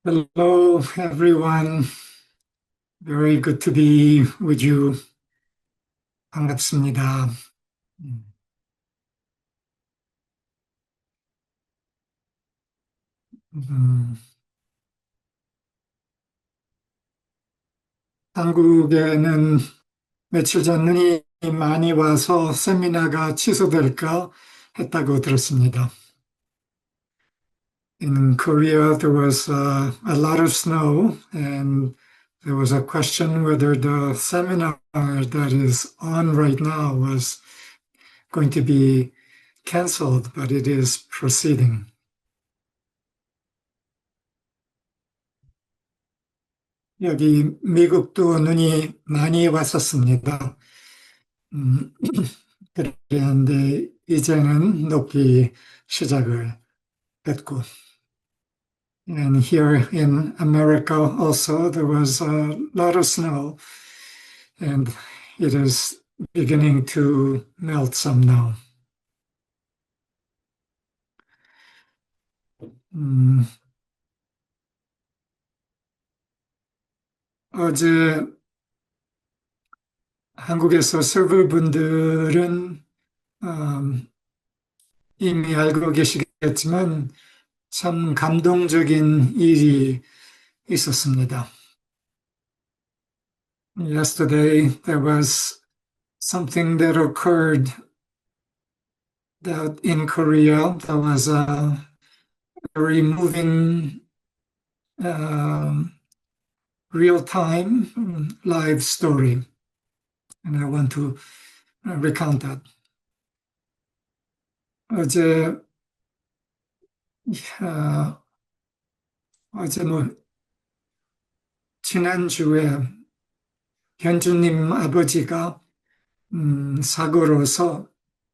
Hello, everyone. Very good to be with you. 반갑습니다. 음, 한국에는 며칠 전 눈이 많이 와서 세미나가 취소될까 했다고 들었습니다. In Korea, there was a lot of snow, and there was a question whether the seminar that is on right now was going to be canceled, but it is proceeding. 여기 미국도 눈이 많이 왔었습니다. 음, 그런데 이제는 녹기 시작을 했고, and here in America also there was a lot of snow, and it is beginning to melt some now. 음, 어제 한국에서 서버분들은 이미 알고 계시겠지만 참 감동적인 일이 있었습니다. Yesterday, there was something that occurred that in Korea. There was a very moving, um, real-time live story, and I want to recount that. 어제, 어, 어제 지난주에 현주님 아버지가 사고로서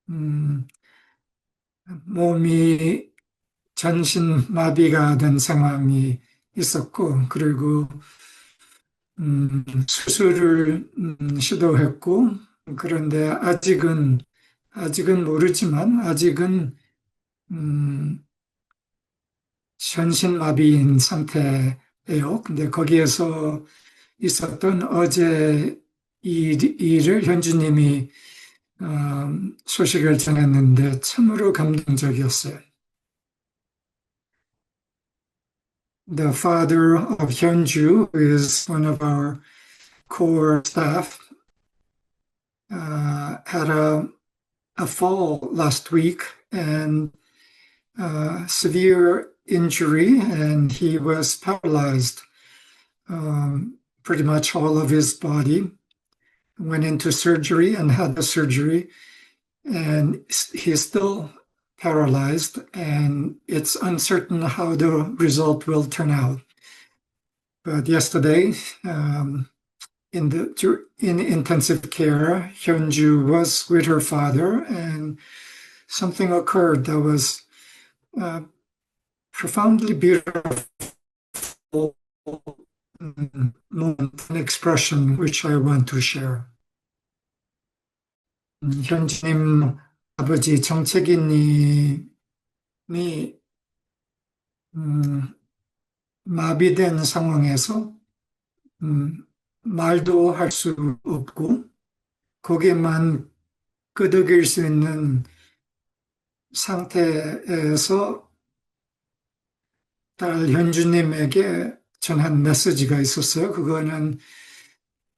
음, 몸이 전신 마비가 된 상황이 있었고, 그리고 수술을 시도했고, 그런데 아직은 모르지만, 아직은, 음, 전신마비인 상태예요. 근데 거기에서 있었던 어제 일을 현주님이 소식을 전했는데 참으로 감동적이었어요. The father of Hyunju is one of our core staff, had a fall last week and severe injury, and he was paralyzed, pretty much all of his body. Went into surgery and had the surgery, and he's still paralyzed, and it's uncertain how the result will turn out. But yesterday, in intensive care, Hyunju was with her father, and something occurred that was profoundly beautiful moment, an expression which I want to share. 현주님 아버지 정책인님이 마비된 상황에서 말도 할 수 없고 고개만 끄덕일 수 있는 상태에서 딸 현주님에게 전한 메시지가 있었어요. 그거는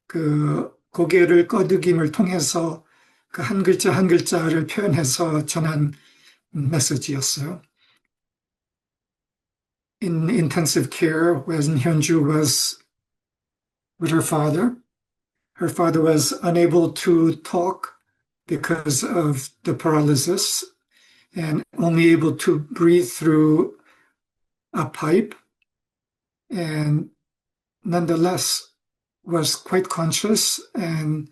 그 고개를 끄덕임을 통해서 그 한 글자 한 글자를 표현해서 전한 메시지였어요. In intensive care, when Hyunju was with her father was unable to talk because of the paralysis and only able to breathe through a pipe, and nonetheless was quite conscious and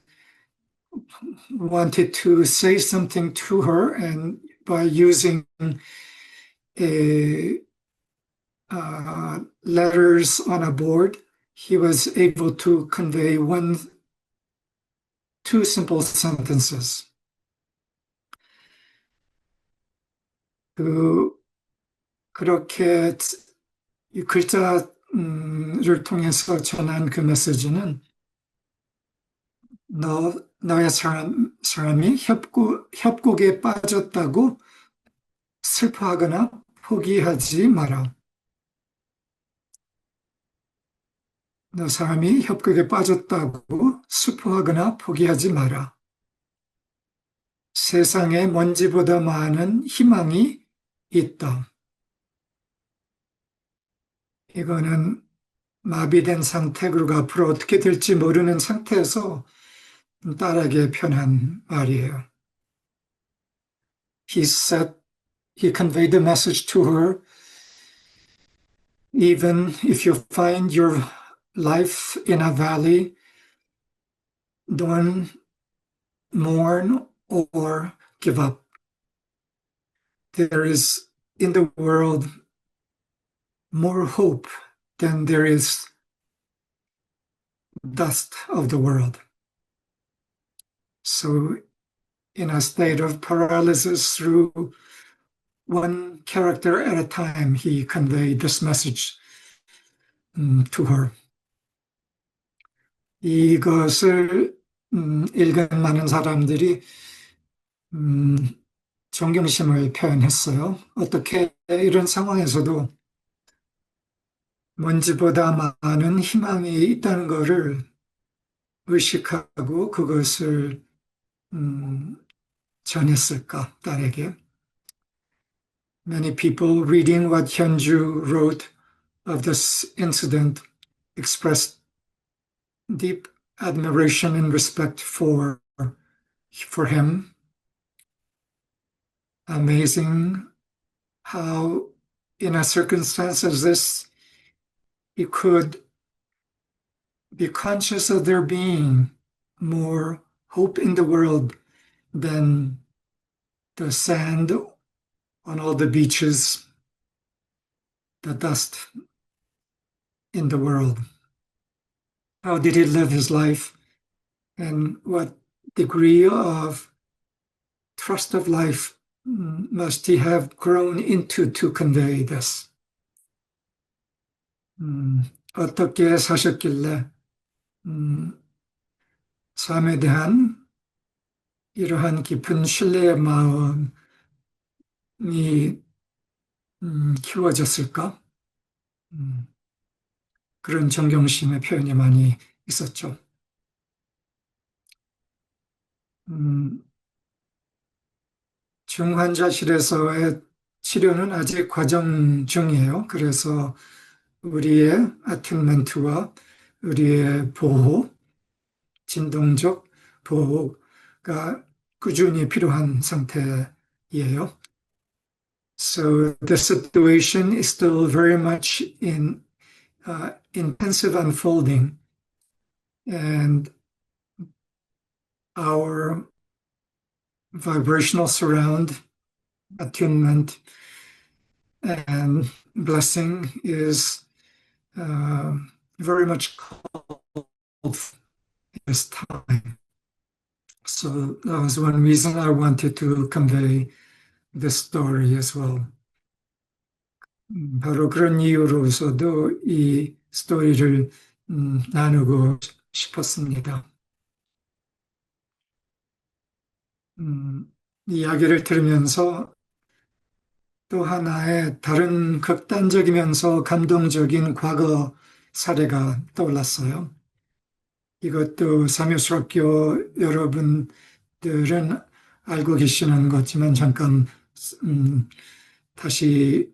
wanted to say something to her, and by using a letters on a board, he was able to convey two simple sentences. 그렇게 이 글자 를 통해서 전한 그 메시지는 너의 사람이 협곡에 빠졌다고 슬퍼하거나 포기하지 마라. 너 사람이 협곡에 빠졌다고 슬퍼하거나 포기하지 마라. 세상에 먼지보다 많은 희망이 있다. 이거는 마비된 상태, 그리고 앞으로 어떻게 될지 모르는 상태에서 딸에게 편한 말이에요. He conveyed the message to her, even if you find your life in a valley, don't mourn or give up. There is in the world more hope than there is dust of the world. So, in a state of paralysis, through one character at a time, he conveyed this message to her. 이것을 읽은 많은 사람들이 존경심을 표현했어요. 어떻게 이런 상황에서도 먼지보다 많은 희망이 있다는 것을 의식하고 그것을 전했을까, 딸에게. Many people reading what Hyunju wrote of this incident expressed deep admiration and respect for him. Amazing how, in a circumstance as this, he could be conscious of there being more hope in the world than the sand on all the beaches, the dust in the world. How did he live his life? And what degree of trust of life must he have grown into to convey this? 어떻게 사셨길래 삶에 대한 이러한 깊은 신뢰의 마음이 키워졌을까? 그런 존경심의 표현이 많이 있었죠. 중환자실에서의 치료는 아직 과정 중이에요. 그래서 우리의 어테인먼트와 우리의 보호, 진동적 보호가 꾸준히 필요한 상태이에요. So the situation is still very much in intensive unfolding, and our vibrational surround, attunement, and blessing is very much called this time. So that was one reason I wanted to convey this story as well. 바로 그런 이유로서도 이 스토리를 나누고 싶었습니다. 이야기를 들으면서 또 하나의 다른 극단적이면서 감동적인 과거 사례가 떠올랐어요. 이것도 사묘수학교 여러분들은 알고 계시는 거지만 잠깐 다시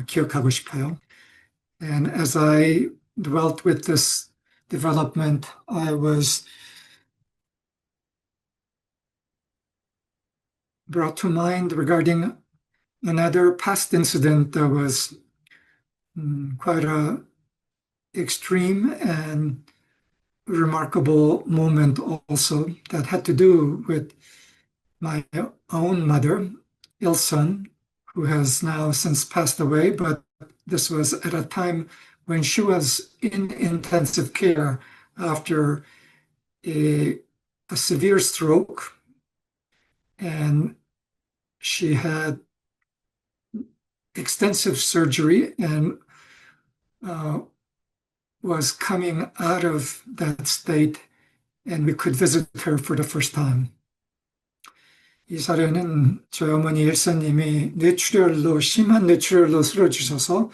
기억하고 싶어요. And as I dwelt with this development, I was brought to mind regarding another past incident that was quite a extreme and remarkable moment also, that had to do with my own mother, Ilsun, who has now since passed away, but this was at a time when she was in intensive care after a severe stroke, and she had extensive surgery and was coming out of that state and we could visit her for the first time. 이 사례는 저희 어머니 일사님이 심한 뇌출혈로 쓰러지셔서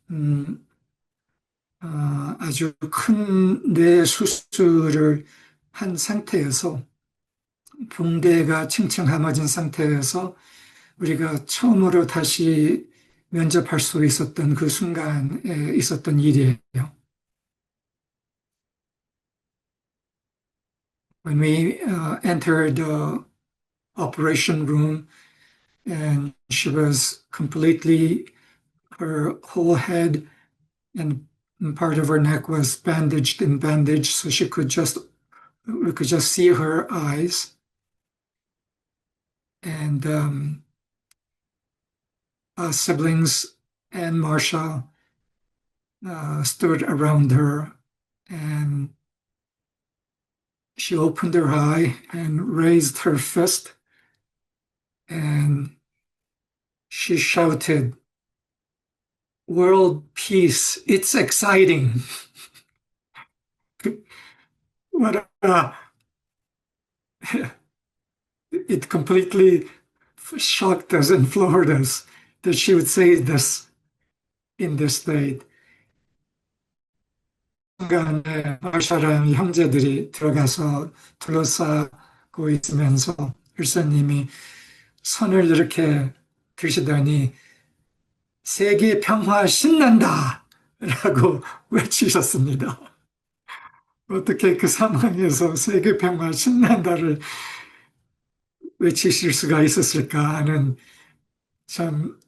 음, 아주 큰 뇌 수술을 한 상태에서 붕대가 층층 감아진 상태에서 우리가 처음으로 다시 면접할 수 있었던 그 순간에 있었던 일이에요. When we entered the operation room and she was completely, her whole head and part of her neck was bandaged and bandaged so we could just see her eyes. And siblings and Marcia stood around her, and she opened her eye and raised her fist, and she shouted, "World peace, it's exciting." What it completely shocked us and floored us that she would say this in this state. 순간에 마샤랑 형제들이 들어가서 둘러싸고 있으면서 일사님이 손을 이렇게 드시더니 세계 평화 신난다! 라고 외치셨습니다. 어떻게 그 상황에서 세계 평화 신난다를 외치실 수가 있었을까 하는 참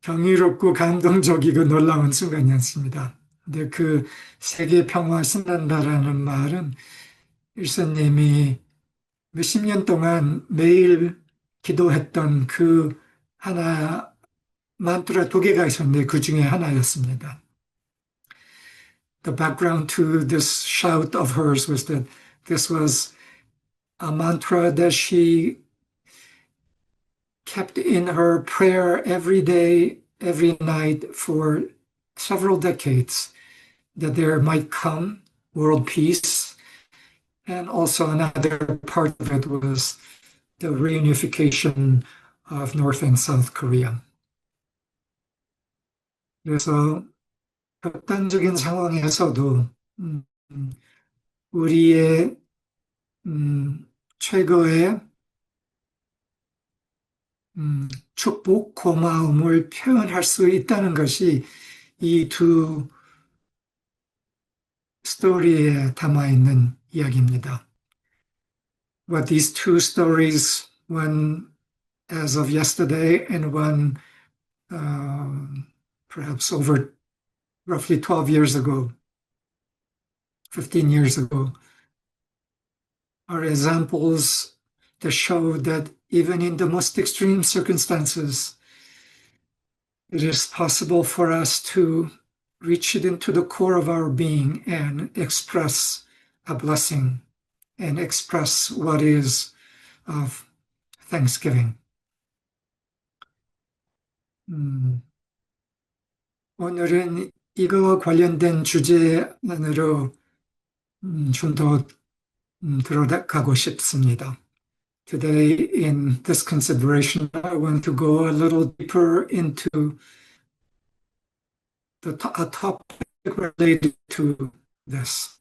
경이롭고 감동적이고 놀라운 순간이었습니다. 근데 그 세계 평화 신난다라는 말은 일사님이 몇십 년 동안 매일 기도했던 그 하나 만트라 두 개가 있었는데 그 중에 하나였습니다. The background to this shout of hers was that this was a mantra that she kept in her prayer every day, every night for several decades, that there might come world peace. And also another part of it was the reunification of North and South Korea. 그래서 극단적인 상황에서도 우리의 최고의 축복, 고마움을 표현할 수 있다는 것이 이 두 스토리에 담아있는 이야기입니다. What these two stories, one as of yesterday and one perhaps over roughly 12 years ago, 15 years ago, are examples that show that even in the most extreme circumstances, it is possible for us to reach it into the core of our being and express a blessing and express what is of thanksgiving. 오늘은 이거와 관련된 주제 안으로 좀 더 들어가고 싶습니다. Today, in this consideration, I want to go a little deeper into a topic related to this.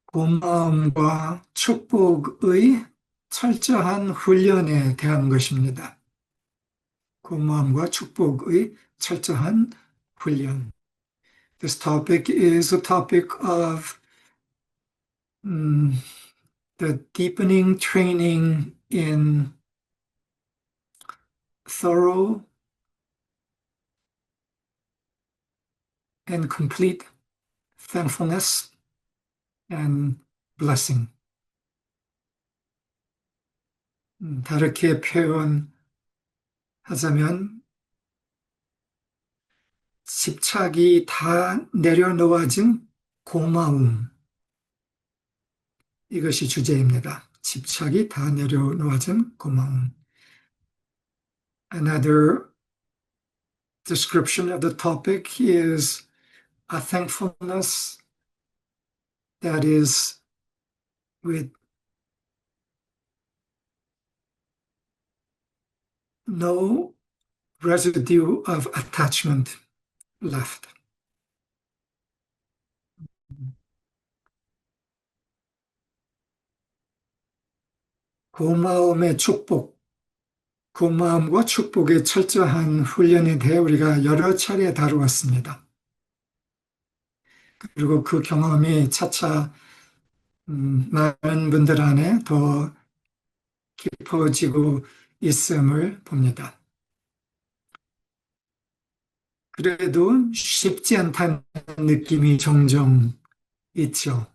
고마움과 축복의 철저한 훈련에 대한 것입니다. 고마움과 축복의 철저한 훈련. This topic is a topic of the deepening training in thorough and complete thankfulness and blessing. 다르게 표현하자면 집착이 다 내려놓아진 고마움. 이것이 주제입니다. 집착이 다 내려놓아진 고마움. Another description of the topic is a thankfulness that is with no residue of attachment left. 고마움의 축복, 고마움과 축복의 철저한 훈련에 대해 우리가 여러 차례 다루었습니다. 그리고 그 경험이 차차 많은 분들 안에 더 깊어지고 있음을 봅니다. 그래도 쉽지 않다는 느낌이 종종 있죠.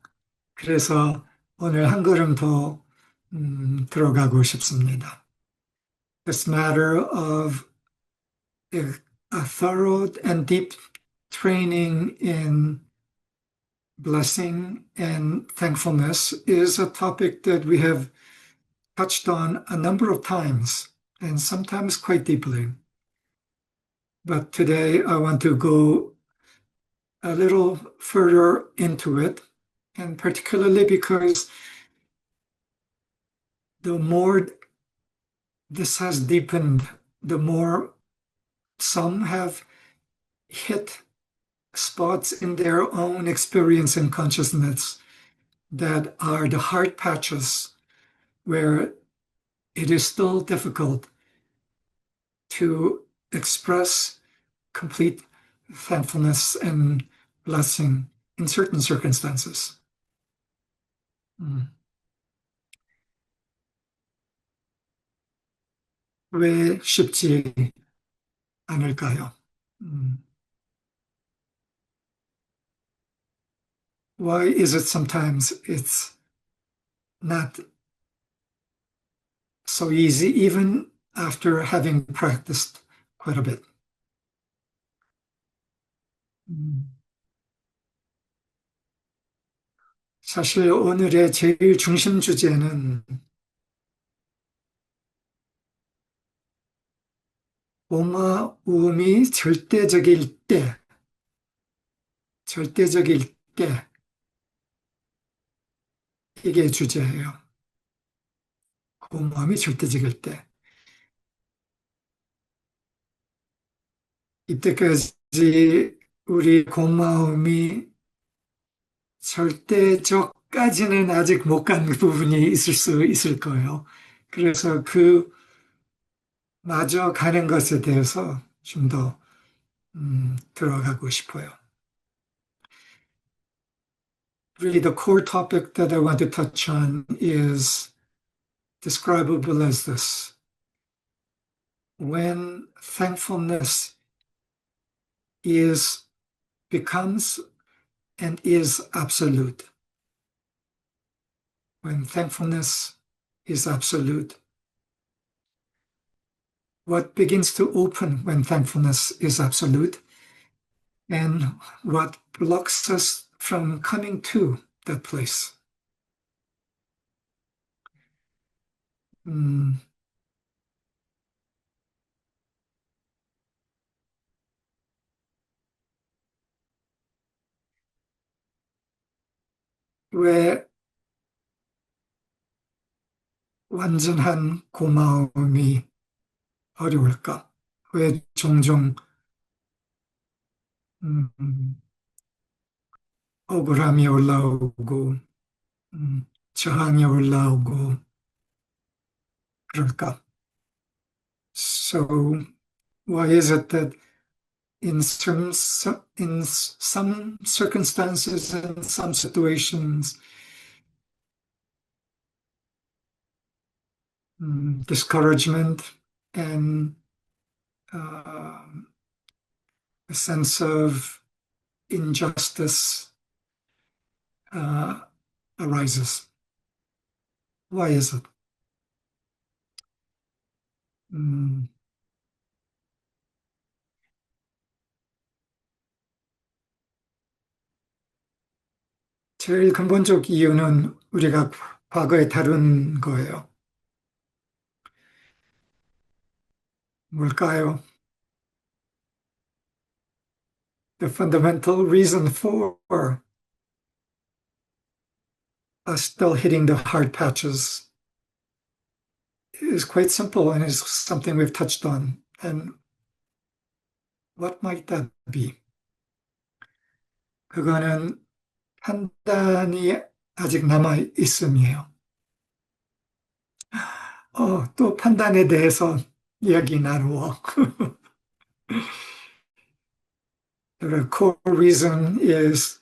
그래서 오늘 한 걸음 더 들어가고 싶습니다. This matter of a thorough and deep training in blessing and thankfulness is a topic that we have touched on a number of times and sometimes quite deeply. But today I want to go a little further into it, and particularly because the more this has deepened, the more some have hit spots in their own experience and consciousness that are the hard patches where it is still difficult to express complete thankfulness and blessing in certain circumstances. 왜 쉽지 않을까요? Why is it sometimes it's not so easy, even after having practiced quite a bit? 사실 오늘의 제일 중심 주제는 고마움이 절대적일 때, 이게 주제예요. 고마움이 절대적일 때. 이때까지 우리 고마움이 절대적까지는 아직 못 간 부분이 있을 수 있을 거예요. 그래서 그 마저 가는 것에 대해서 좀 더 들어가고 싶어요. Really, the core topic that I want to touch on is describable as this. When thankfulness becomes and is absolute. When thankfulness is absolute. What begins to open when thankfulness is absolute, and what blocks us from coming to that place. 왜 완전한 고마움이 어려울까? 왜 종종 억울함이 올라오고 저항이 올라오고 그럴까? So why is it that in some circumstances and some situations, discouragement and a sense of injustice arises? Why is it? 제일 근본적 이유는 우리가 과거에 다룬 거예요. 뭘까요? The fundamental reason for us still hitting the hard patches is quite simple and is something we've touched on. And what might that be? 그거는 판단이 아직 남아 있음이에요. 또 판단에 대해서 이야기 나누어. The core reason is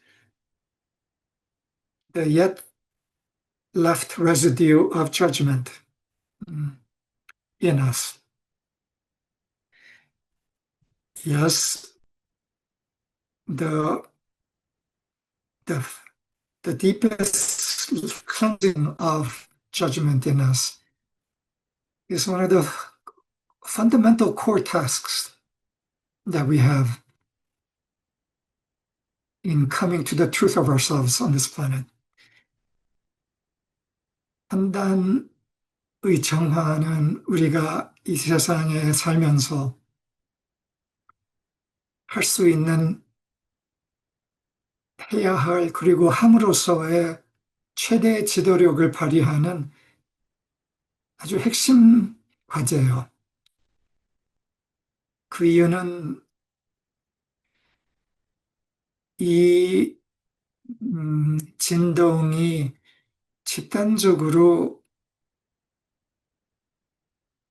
the yet left residue of judgment in us. Yes, the, the, the deepest cleansing of judgment in us is one of the fundamental core tasks that we have in coming to the truth of ourselves on this planet. 판단의 정화는 우리가 이 세상에 살면서 할 수 있는 해야 할 그리고 함으로써의 최대 지도력을 발휘하는 아주 핵심 과제예요. 그 이유는 이 진동이 집단적으로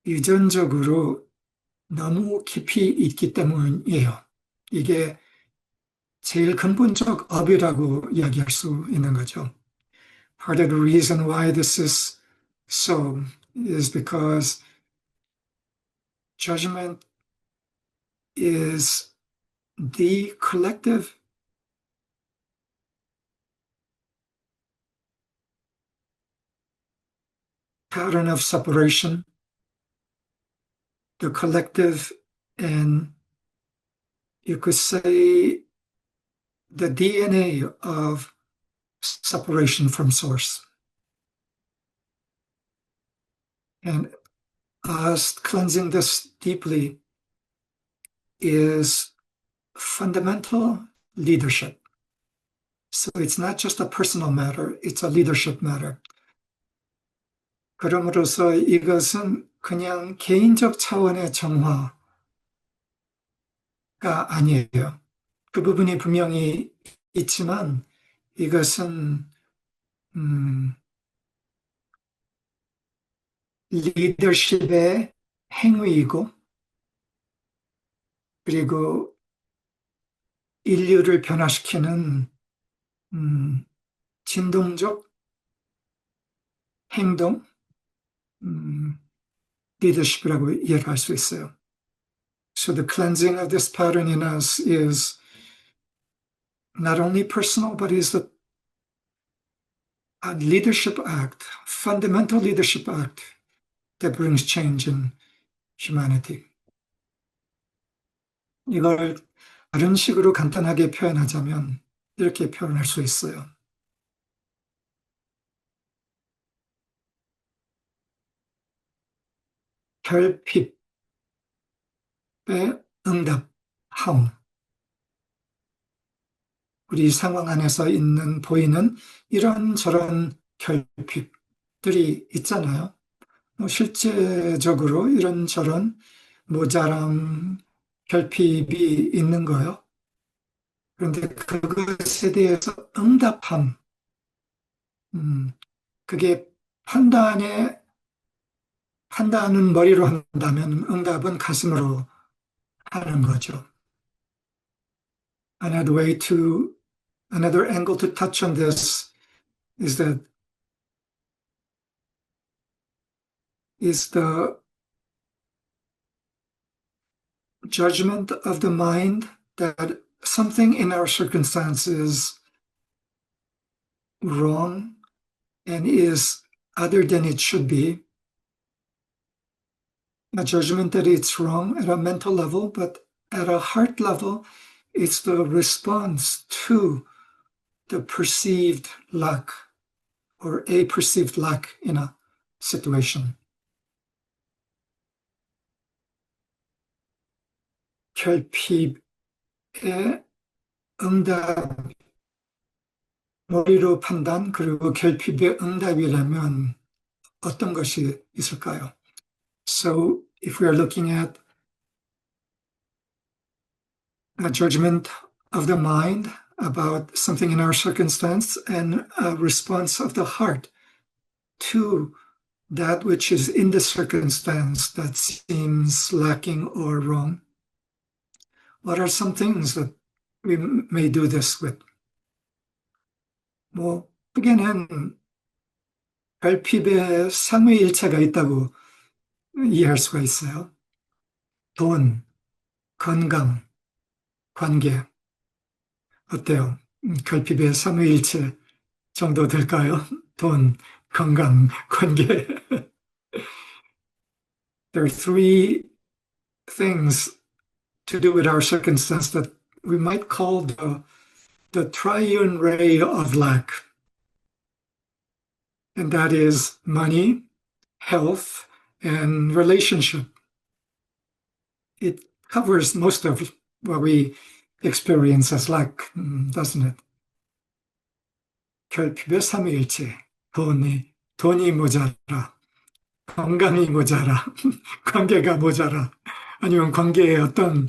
유전적으로 너무 깊이 있기 때문이에요. 이게 제일 근본적 업이라고 이야기할 수 있는 거죠. Part of the reason why this is so is because judgment is the collective pattern of separation, the collective, and you could say the DNA of separation from source. And us cleansing this deeply is fundamental leadership. So it's not just a personal matter, it's a leadership matter. 그럼으로써 이것은 그냥 개인적 차원의 정화가 아니에요. 그 부분이 분명히 있지만 이것은 리더십의 행위이고 그리고 인류를 변화시키는 진동적 행동, 리더십이라고 이해할 수 있어요. So the cleansing of this pattern in us is not only personal, but is a leadership act, fundamental leadership act that brings change in humanity. 이걸 다른 식으로 간단하게 표현하자면 이렇게 표현할 수 있어요. 결핍의 응답함. 우리 상황 안에서 보이는 이런저런 결핍들이 있잖아요. 실제적으로 이런저런 모자람, 결핍이 있는 거예요. 그런데 그것에 대해서 응답함, 그게 판단은 머리로 한다면 응답은 가슴으로 하는 거죠. Another angle to touch on this is the judgment of the mind that something in our circumstance is wrong and is other than it should be. A judgment that it's wrong at a mental level, but at a heart level, it's the response to the perceived lack or a perceived lack in a situation. 결핍의 응답, 머리로 판단, 그리고 결핍의 응답이라면 어떤 것이 있을까요? So if we are looking at a judgment of the mind about something in our circumstance and a response of the heart to that which is in the circumstance that seems lacking or wrong, what are some things that we may do this with? 뭐, 크게는 결핍의 삼위일체가 있다고 이해할 수가 있어요. 돈, 건강, 관계. 어때요? 결핍의 삼위일체 정도 될까요? 돈, 건강, 관계. There are three things to do with our circumstance that we might call the triune ray of lack. And that is money, health, and relationship. It covers most of what we experience as lack, doesn't it? 결핍의 삼위일체, 돈이 모자라, 건강이 모자라, 관계가 모자라, 아니면 관계에 어떤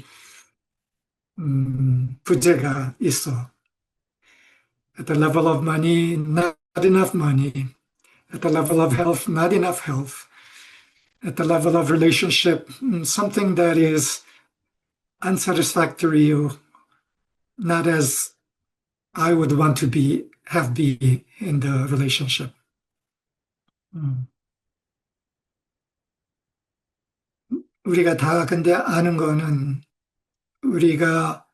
부재가 있어. At the level of money, not enough money. At the level of health, not enough health. At the level of relationship, something that is unsatisfactory or not as I would want to be in the relationship. 우리가 다 근데 아는 거는 우리가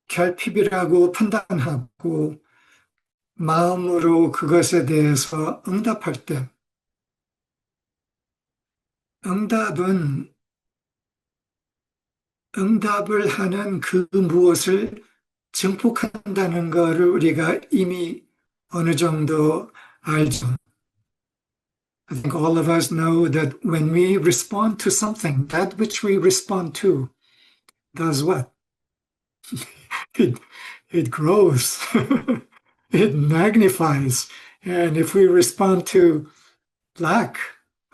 결핍이라고 판단하고 마음으로 그것에 대해서 응답할 때 응답을 하는 그 무엇을 증폭한다는 것을 우리가 이미 어느 정도 알죠. I think all of us know that when we respond to something, that which we respond to does what? It grows, it magnifies. And if we respond to lack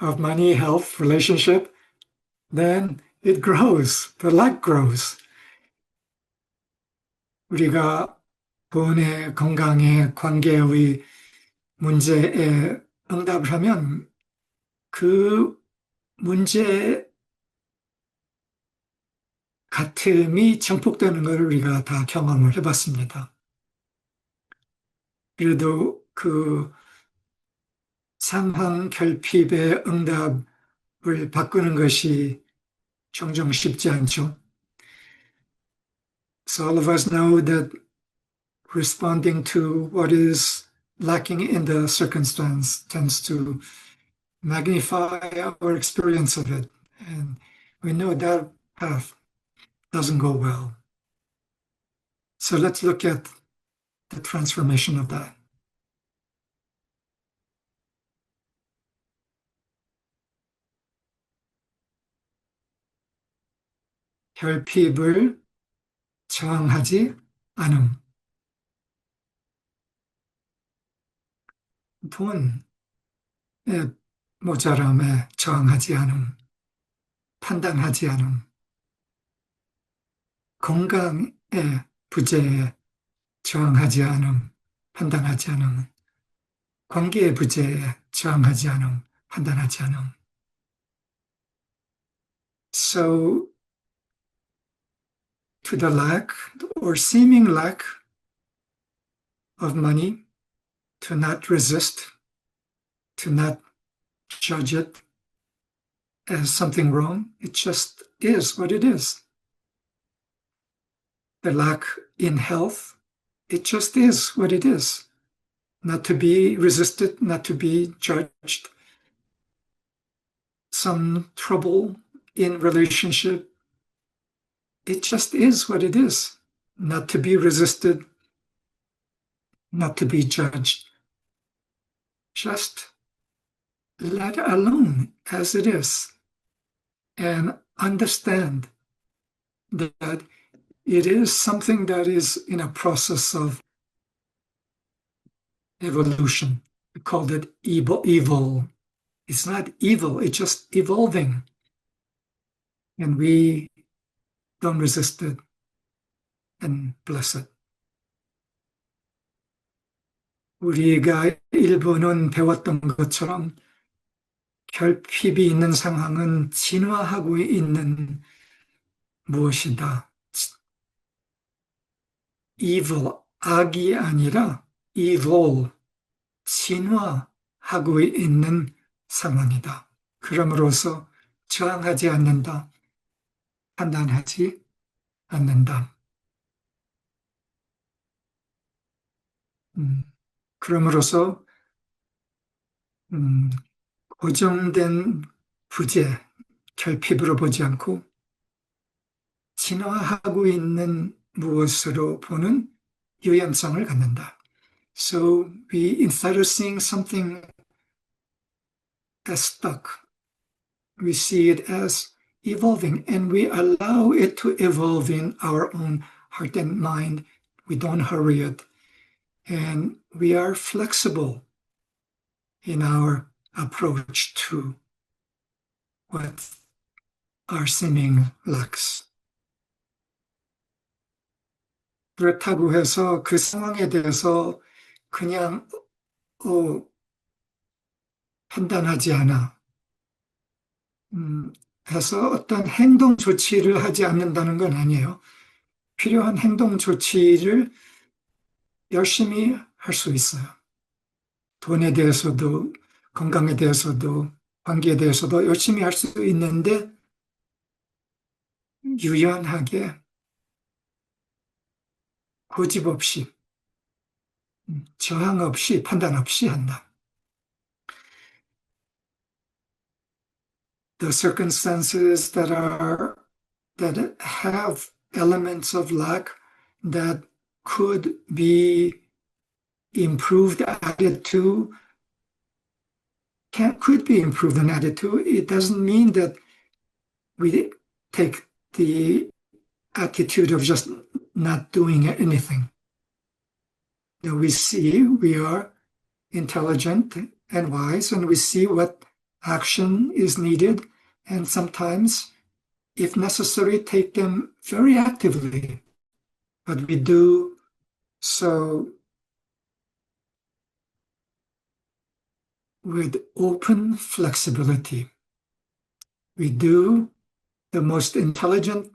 of money, health, relationship, then it grows, the lack grows. 우리가 돈의 건강의 관계의 문제에 응답을 하면 그 문제 같음이 증폭되는 것을 우리가 다 경험을 해봤습니다. 그래도 그 상황 결핍의 응답을 바꾸는 것이 종종 쉽지 않죠. So all of us know that responding to what is lacking in the circumstance tends to magnify our experience of it. And we know that path doesn't go well. So let's look at the transformation of that. 결핍을 저항하지 않음. 돈의 모자람에 저항하지 않음. 판단하지 않음. 건강의 부재에 저항하지 않음. 판단하지 않음. 관계의 부재에 저항하지 않음. 판단하지 않음. So, to the lack or seeming lack of money, to not resist, to not judge it as something wrong. It just is what it is. The lack in health, it just is what it is. Not to be resisted, not to be judged. Some trouble in relationship, it just is what it is. Not to be resisted, not to be judged. Just let alone as it is and understand that it is something that is in a process of evolution. We called it evil. It's not evil, it's just evolving. And we don't resist it and bless it. 우리가 일본은 배웠던 것처럼 결핍이 있는 상황은 진화하고 있는 무엇이다. evil, 악이 아니라 evil, 진화하고 있는 상황이다. 그러므로서 저항하지 않는다. 판단하지 않는다. 음, 그러므로서 음, 고정된 부재, 결핍으로 보지 않고 진화하고 있는 무엇으로 보는 유연성을 갖는다. So we, instead of seeing something as stuck, we see it as evolving and we allow it to evolve in our own heart and mind. We don't hurry it. And we are flexible in our approach to what our seeming lacks. 그렇다고 해서 그 상황에 대해서 그냥 판단하지 않아. 해서 어떤 행동 조치를 하지 않는다는 건 아니에요. 필요한 행동 조치를 열심히 할 수 있어요. 돈에 대해서도, 건강에 대해서도, 관계에 대해서도 열심히 할 수 있는데, 유연하게, 고집 없이, 저항 없이, 판단 없이 한다. The circumstances that have elements of lack that could be improved added to could be improved and added to. It doesn't mean that we take the attitude of just not doing anything. We see we are intelligent and wise, and we see what action is needed, and sometimes, if necessary, take them very actively. But we do so with open flexibility. We do the most intelligent,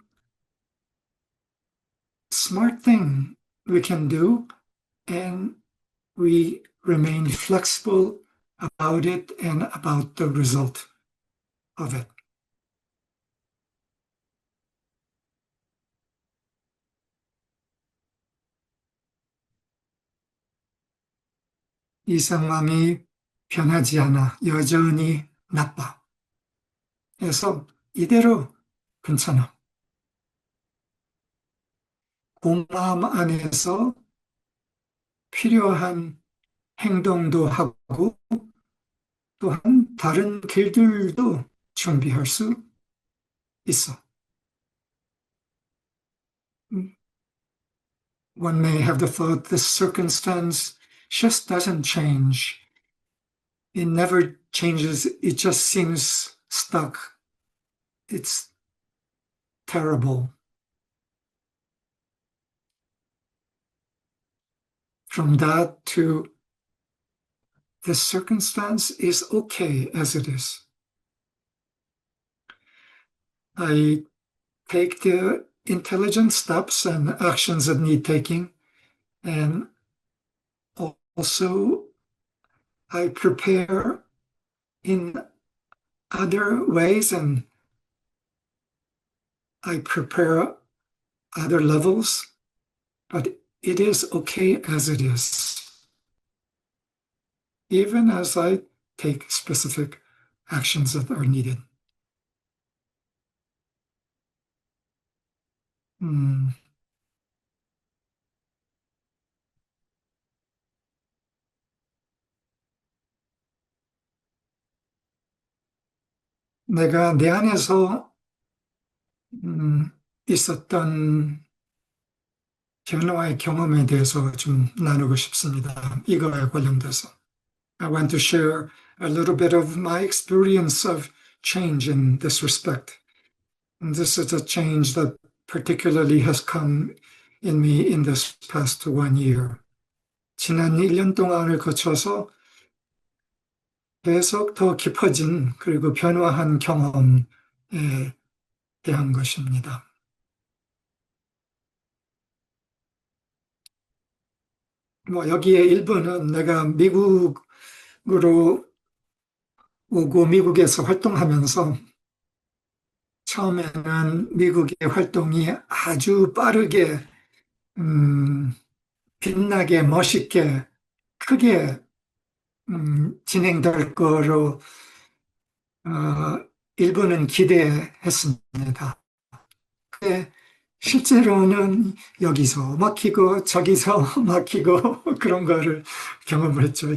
smart thing we can do, and we remain flexible about it and about the result of it. 이 상황이 변하지 않아. 여전히 나빠. 그래서 이대로 괜찮아. 그 마음 안에서 필요한 행동도 하고 또한 다른 길들도 준비할 수 있어. One may have the thought this circumstance just doesn't change. It never changes. It just seems stuck. It's terrible. From that to this circumstance is okay as it is. I take the intelligent steps and actions that need taking, and also I prepare in other ways and I prepare other levels, but it is okay as it is. Even as I take specific actions that are needed. 내가 내 안에서 음, 있었던 변화의 경험에 대해서 좀 나누고 싶습니다. 이거에 관련돼서. I want to share a little bit of my experience of change in this respect. And this is a change that particularly has come in me in this past 1 year. 지난 1년 동안을 거쳐서 계속 더 깊어진 그리고 변화한 경험에 대한 것입니다. 뭐 여기에 일부는 내가 미국으로 오고 미국에서 활동하면서 처음에는 미국의 활동이 아주 빠르게 음, 빛나게 멋있게 크게 진행될 거로 일부는 기대했습니다. 근데 실제로는 여기서 막히고 저기서 막히고 그런 거를 경험을 했죠.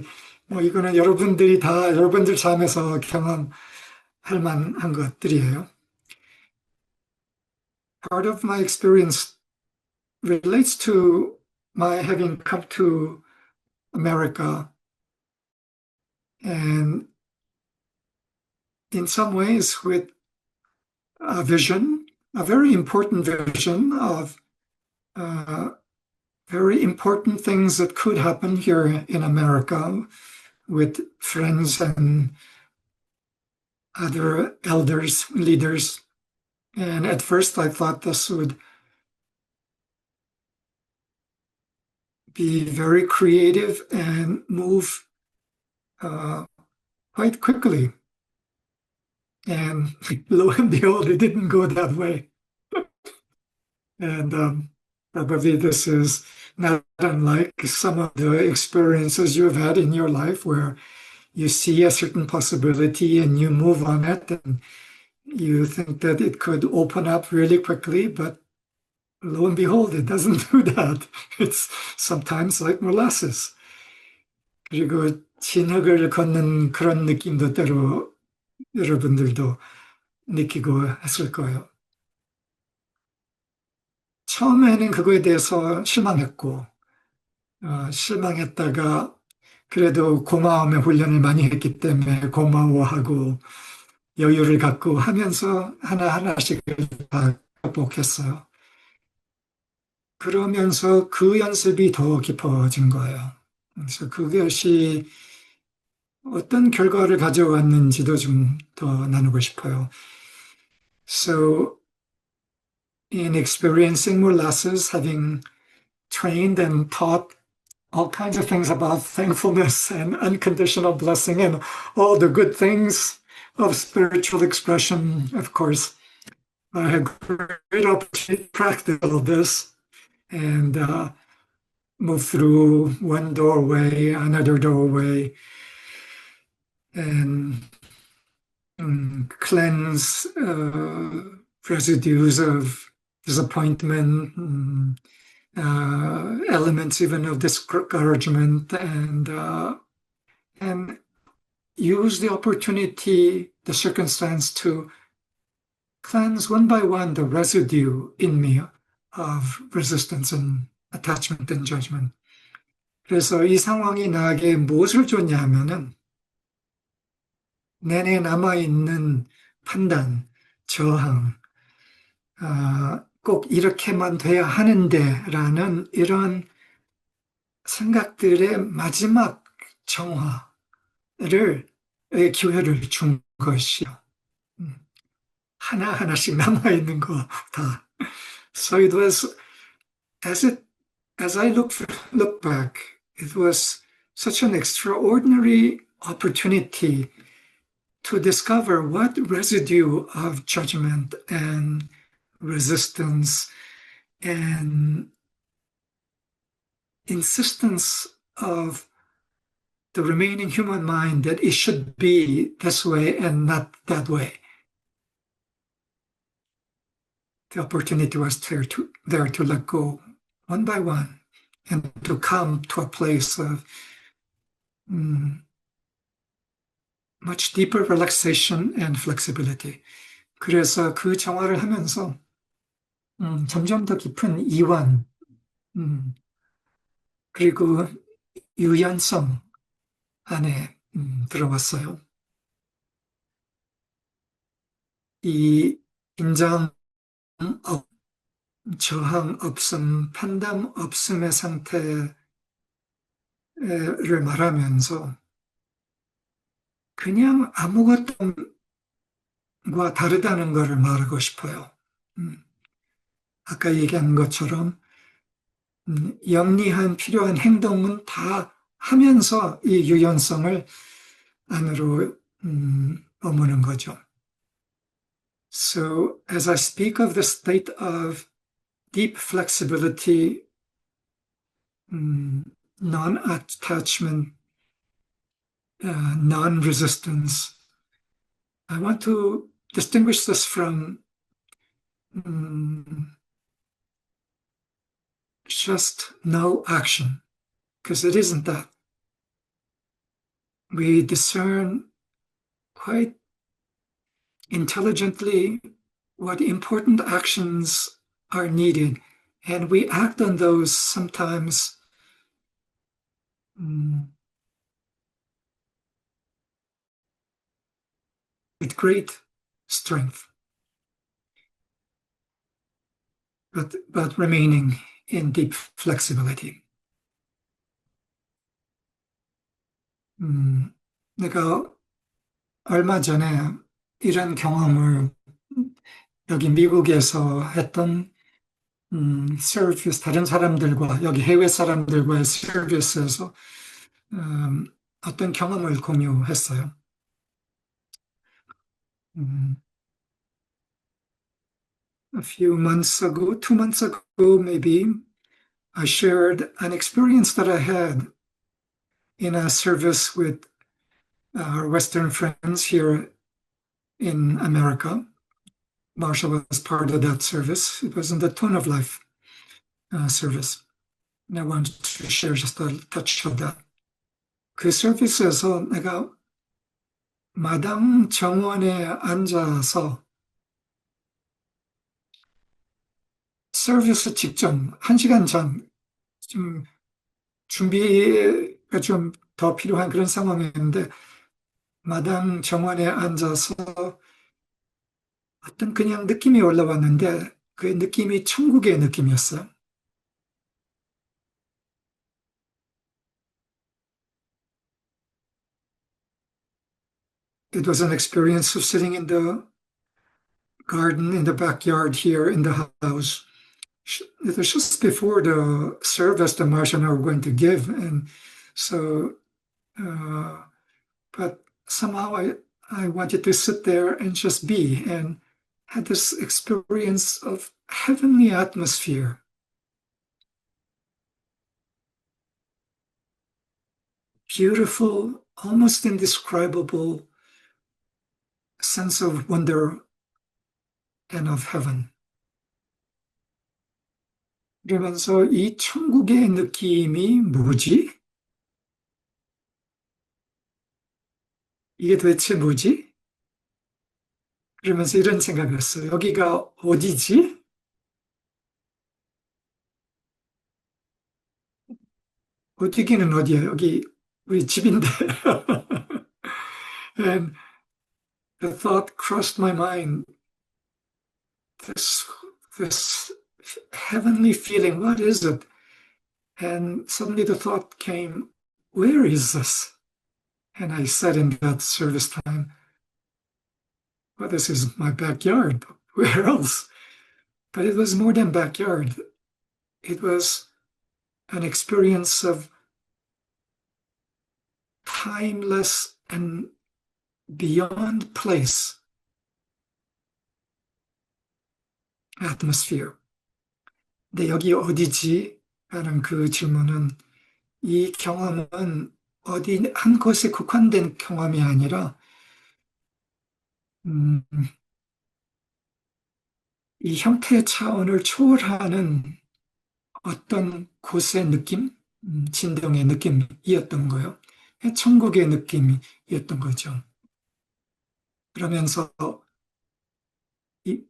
뭐 이거는 여러분들이 다 여러분들 삶에서 경험할 만한 것들이에요. Part of my experience relates to my having come to America and in some ways with a vision, a very important vision of uh, very important things that could happen here in America with friends and other elders, leaders. And at first I thought this would be very creative and move uh, quite quickly. And lo and behold, it didn't go that way. And probably this is not unlike some of the experiences you've had in your life where you see a certain possibility and you move on it and you think that it could open up really quickly, but lo and behold, it doesn't do that. It's sometimes like molasses. 그리고 진흙을 걷는 그런 느낌도 때로 여러분들도 느끼고 했을 거예요. 처음에는 그거에 대해서 실망했고, 실망했다가 그래도 고마움의 훈련을 많이 했기 때문에 고마워하고 여유를 갖고 하면서 하나하나씩 다 극복했어요. 그러면서 그 연습이 더 깊어진 거예요. 그래서 그것이 어떤 결과를 가져왔는지도 좀 더 나누고 싶어요. So, in experiencing molasses, having trained and taught all kinds of things about thankfulness and unconditional blessing and all the good things of spiritual expression, of course, I had great opportunity to practice all of this and move through one doorway, another doorway, and cleanse residues of disappointment, elements even of discouragement, and use the opportunity, the circumstance to cleanse one by one the residue in me of resistance and attachment and judgment. 그래서 이 상황이 나에게 무엇을 줬냐 하면은 내내 남아있는 판단, 저항, 꼭 이렇게만 돼야 하는데 라는 이런 생각들의 마지막 정화를 기회를 준 것이요. 하나하나씩 남아있는 거 다. So it was, as I look back, it was such an extraordinary opportunity to discover what residue of judgment and resistance and insistence of the remaining human mind that it should be this way and not that way. The opportunity was there to let go one by one and to come to a place of much deeper relaxation and flexibility. 그래서 그 정화를 하면서 점점 더 깊은 이완, 음, 그리고 유연성 안에 들어갔어요. 이 긴장 없, 저항 없음, 판단 없음의 상태를 말하면서 그냥 아무것도과 다르다는 것을 말하고 싶어요. 음, 아까 얘기한 것처럼 영리한 필요한 행동은 다 하면서 이 유연성을 안으로 머무는 거죠. So as I speak of the state of deep flexibility, non-attachment, non-resistance, I want to distinguish this from um, just no action, because it isn't that. We discern quite intelligently what important actions are needed, and we act on those sometimes with great strength, but remaining in deep flexibility. 내가 얼마 전에 이런 경험을 여기 미국에서 했던 서비스, 다른 사람들과, 여기 해외 사람들과의 서비스에서 어떤 경험을 공유했어요. A few months ago, 2 months ago, maybe, I shared an experience that I had in a service with our Western friends here in America. Marshall was part of that service. It was in the Tone of Life service. And I wanted to share just a touch of that. 그 서비스에서 내가 마당 정원에 앉아서 서비스 직전, 1시간 전, 좀 준비가 좀 더 필요한 그런 상황이었는데, 마당 정원에 앉아서 어떤 그냥 느낌이 올라왔는데, 그 느낌이 천국의 느낌이었어요. It was an experience of sitting in the garden in the backyard here in the house. It was just before the service that Marsha and I were going to give. And so, but somehow I wanted to sit there and just be and had this experience of heavenly atmosphere. Beautiful, almost indescribable sense of wonder and of heaven. 그러면서 이 천국의 느낌이 뭐지? 이게 도대체 뭐지? 그러면서 이런 생각을 했어요. 여기가 어디지? 어디기는 어디야? 여기 우리 집인데. And the thought crossed my mind, this, this heavenly feeling, what is it? And suddenly the thought came, where is this? And I said in that service time, well, this is my backyard. Where else? But it was more than backyard. It was an experience of timeless and beyond place atmosphere. 근데 여기 어디지? 라는 그 질문은 이 경험은 어디 한 곳에 국한된 경험이 아니라 음, 이 형태의 차원을 초월하는 어떤 곳의 느낌, 진동의 느낌이었던 거예요. 천국의 느낌이었던 거죠. 그러면서 이,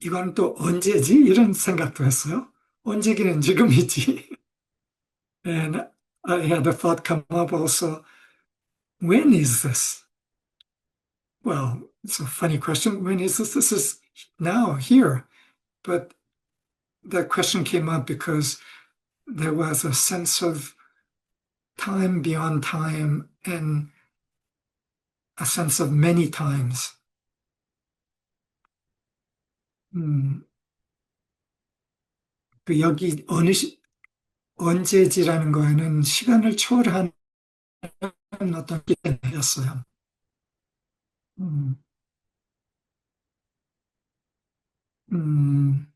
이건 또 언제지? 이런 생각도 했어요. 언제기는 지금이지. And I had a thought come up also, when is this? Well, it's a funny question. When is this? This is now, here. But that question came up because there was a sense of time beyond time and a sense of many times. 음, 그 여기 언제지라는 거에는 시간을 초월하는 어떤 기대였어요. 음, 음,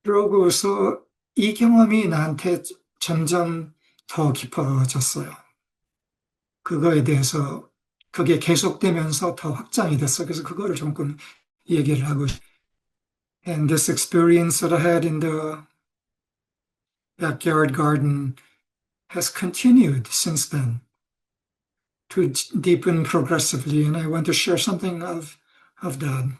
그러고서 이 경험이 나한테 점점 더 깊어졌어요. 그거에 대해서 그게 계속되면서 더 확장이 됐어. 그래서 그거를 조금 얘기를 하고 And this experience that I had in the backyard garden has continued since then to deepen progressively. And I want to share something of that.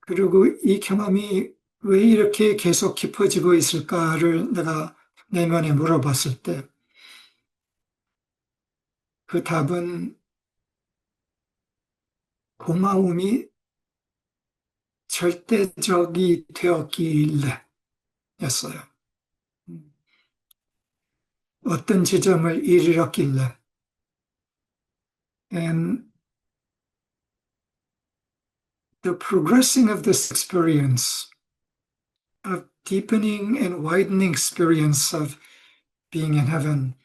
그리고 이 경험이 왜 이렇게 계속 깊어지고 있을까를 내가 내면에 물어봤을 때 그 답은 고마움이 절대적이 되었길래 였어요. 어떤 지점을 이르렀길래. And the progressing of this experience of deepening and widening experience of being in heaven,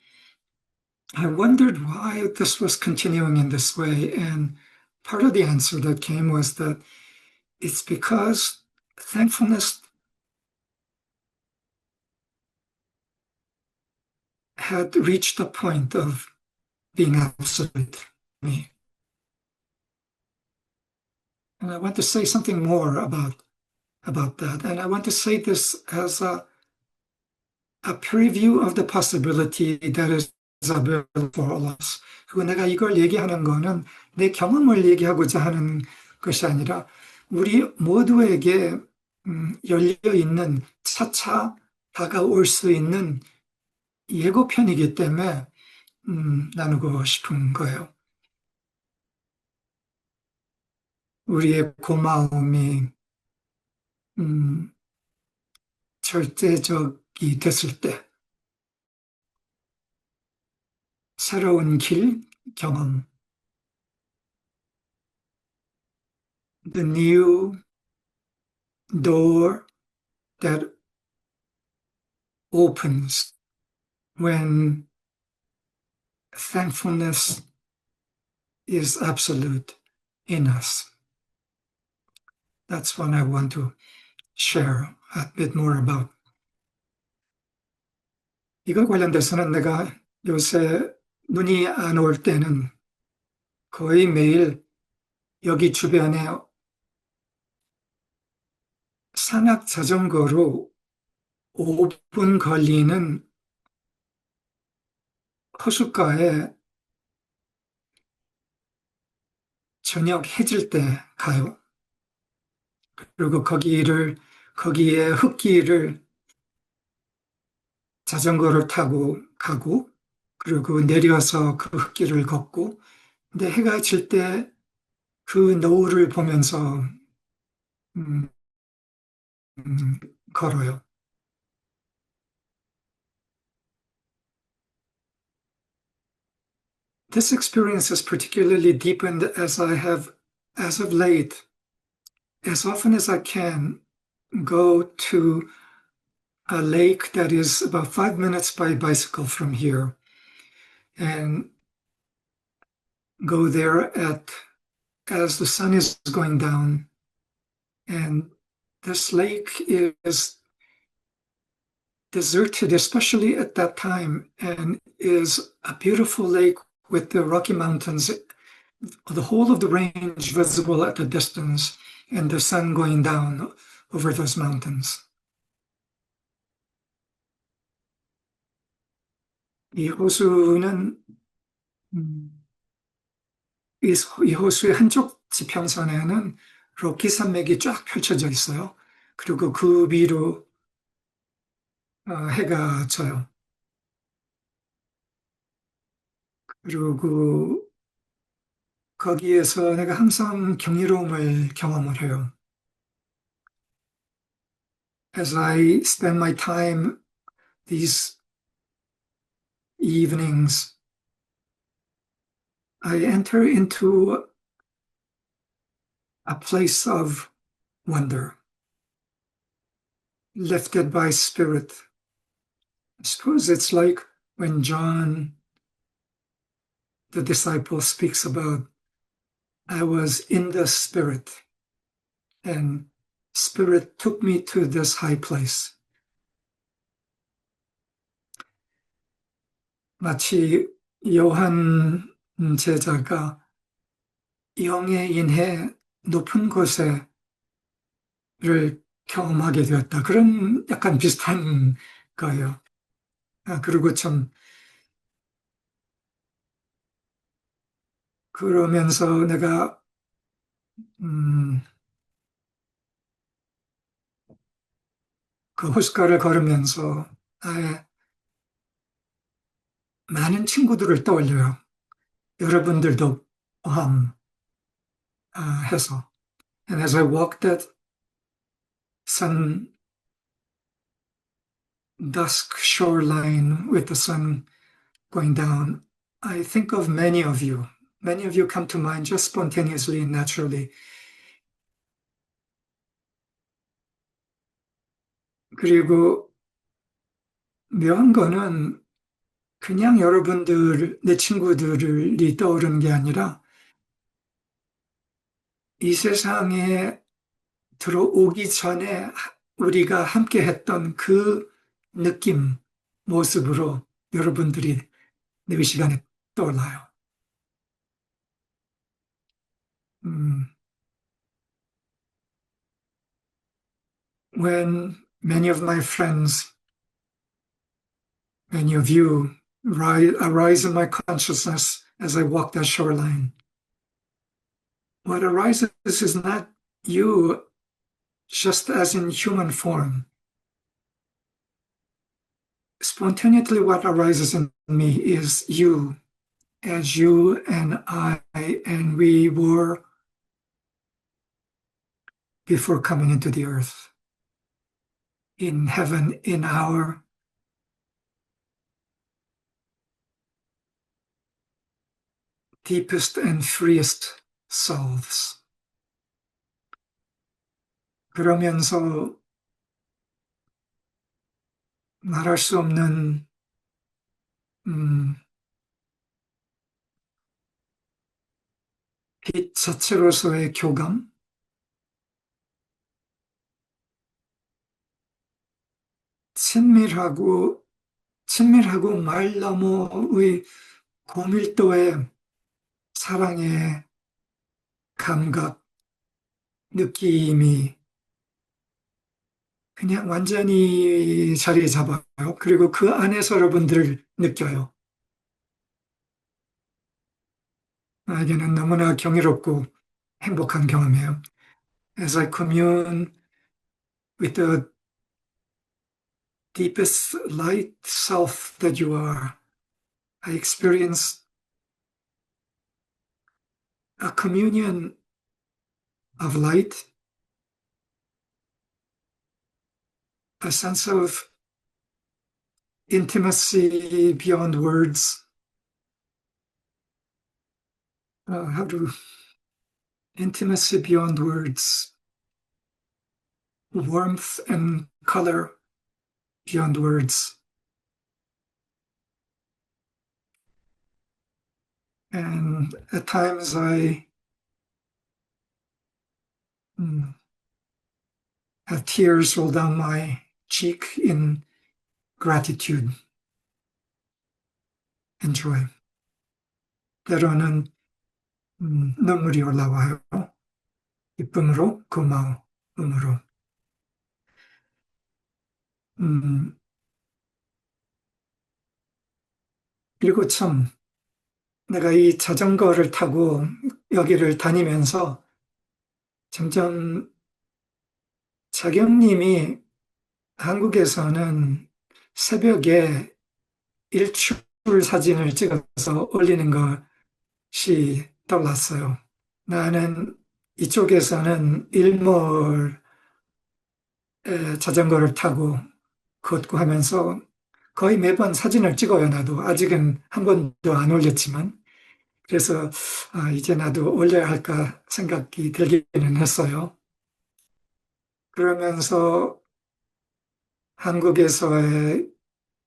I wondered why this was continuing in this way. And part of the answer that came was that it's because thankfulness had reached the point of being absolute me. And I want to say something more about that. And I want to say this as a preview of the possibility that is available for all of us. 그리고 내가 이걸 얘기하는 거는 내 경험을 얘기하고자 하는 것이 아니라 우리 모두에게 열려 있는 차차 다가올 수 있는 예고편이기 때문에 나누고 싶은 거예요. 우리의 고마움이 절대적이 됐을 때 새로운 길 경험, the new door that opens when thankfulness is absolute in us. That's what I want to share a bit more about. 이거 관련돼서는 내가 요새 눈이 안 올 때는 거의 매일 여기 주변에 산악 자전거로 5분 걸리는 호숫가에 저녁 해질 때 가요. 그리고 거기에 흙길을 자전거를 타고 가고, 그리고 내려서 그 흙길을 걷고, 근데 해가 질 때 그 노을을 보면서 음, 걸어요. This experience has particularly deepened as I have, as of late, as often as I can, go to a lake that is about 5 minutes by bicycle from here and go there as the sun is going down. And this lake is deserted, especially at that time, and is a beautiful lake with the Rocky Mountains, the whole of the range visible at a distance, and the sun going down over those mountains. 이 호수는 음, 이 호수의 한쪽 지평선에는 로키 산맥이 쫙 펼쳐져 있어요. 그리고 그 위로 해가 져요. 그리고 거기에서 내가 항상 경이로움을 경험을 해요. As I spend my time these evenings, I enter into a place of wonder, lifted by spirit. I suppose it's like when John, the disciple, speaks about, I was in the spirit, and spirit took me to this high place. 마치 요한 제자가 영에 인해 높은 곳에를 경험하게 되었다. 그런 약간 비슷한 거예요. 그리고 참, 그러면서 내가, 음, 그 호숫가를 걸으면서, 아, 많은 친구들을 떠올려요. 여러분들도 포함해서. And as I walked that sun dusk shoreline with the sun going down, I think of many of you. Many of you come to mind just spontaneously and naturally. 그리고 묘한 거는 그냥 여러분들, 내 친구들이 떠오르는 게 아니라 이 세상에 들어오기 전에 우리가 함께 했던 그 느낌, 모습으로 여러분들이 내 시간에 떠올라요. 음, when many of my friends, many of you arise in my consciousness as I walk that shoreline, what arises is not you just as in human form. Spontaneously, what arises in me is you, as you and I and we were before coming into the earth, in heaven, in our deepest and freest selves. 그러면서 말할 수 없는 음, 빛 자체로서의 교감, 친밀하고 친밀하고 말 너머의 고밀도의 사랑의 감각, 느낌이 그냥 완전히 자리 잡아요. 그리고 그 안에서 여러분들을 느껴요. 나에게는 너무나 경이롭고 행복한 경험이에요. As I commune with the deepest light self that you are, I experience a communion of light, a sense of intimacy beyond words. How to intimacy beyond words, warmth and color beyond words. And at times I mm, have tears roll down my cheek in gratitude and joy. 때로는 눈물이 올라와요. 기쁨으로, 고마움으로. 음, 그리고 참 내가 이 자전거를 타고 여기를 다니면서 점점 자경님이 한국에서는 새벽에 일출 사진을 찍어서 올리는 것이 떠올랐어요. 나는 이쪽에서는 일몰에 자전거를 타고 걷고 하면서 거의 매번 사진을 찍어요, 나도. 아직은 한 번도 안 올렸지만. 그래서 이제 나도 올려야 할까 생각이 들기는 했어요. 그러면서 한국에서의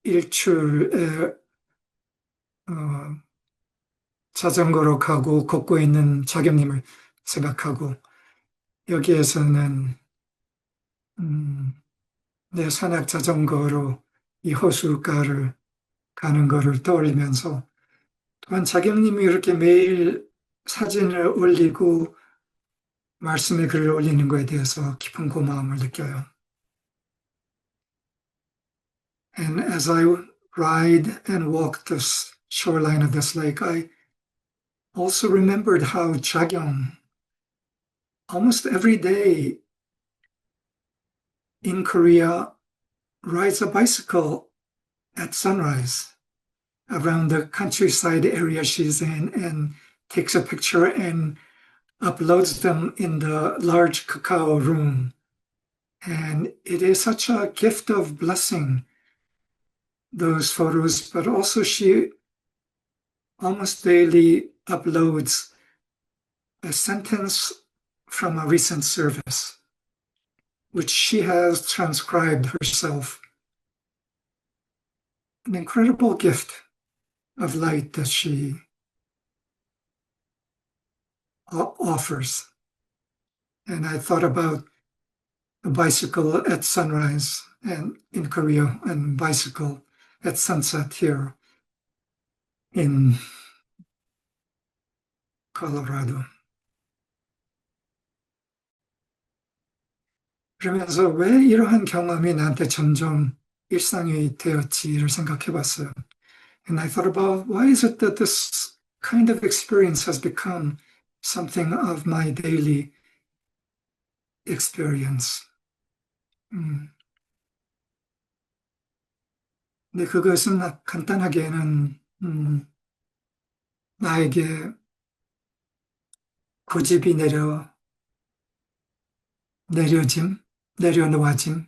일출에 어, 자전거로 가고 걷고 있는 자경님을 생각하고 여기에서는 음, 내 산악 자전거로 이 호수가를 가는 거를 떠올리면서 또한 자경님이 이렇게 매일 사진을 올리고 말씀의 글을 올리는 거에 대해서 깊은 고마움을 느껴요. And as I ride and walk the shoreline of this lake, I also remembered how Jagyong almost every day in Korea rides a bicycle at sunrise around the countryside area she's in and takes a picture and uploads them in the large cacao room. And it is such a gift of blessing, those photos, but also she almost daily uploads a sentence from a recent service, which she has transcribed herself. An incredible gift of light that she offers. And I thought about a bicycle at sunrise and in Korea and bicycle at sunset here in Colorado. 그러면서 왜 이러한 경험이 나한테 점점 일상이 되었지를 생각해 봤어요. And I thought about why is it that this kind of experience has become something of my daily experience. 음, 근데 그것은 간단하게는 나에게 고집이 내려짐, 내려놓아짐,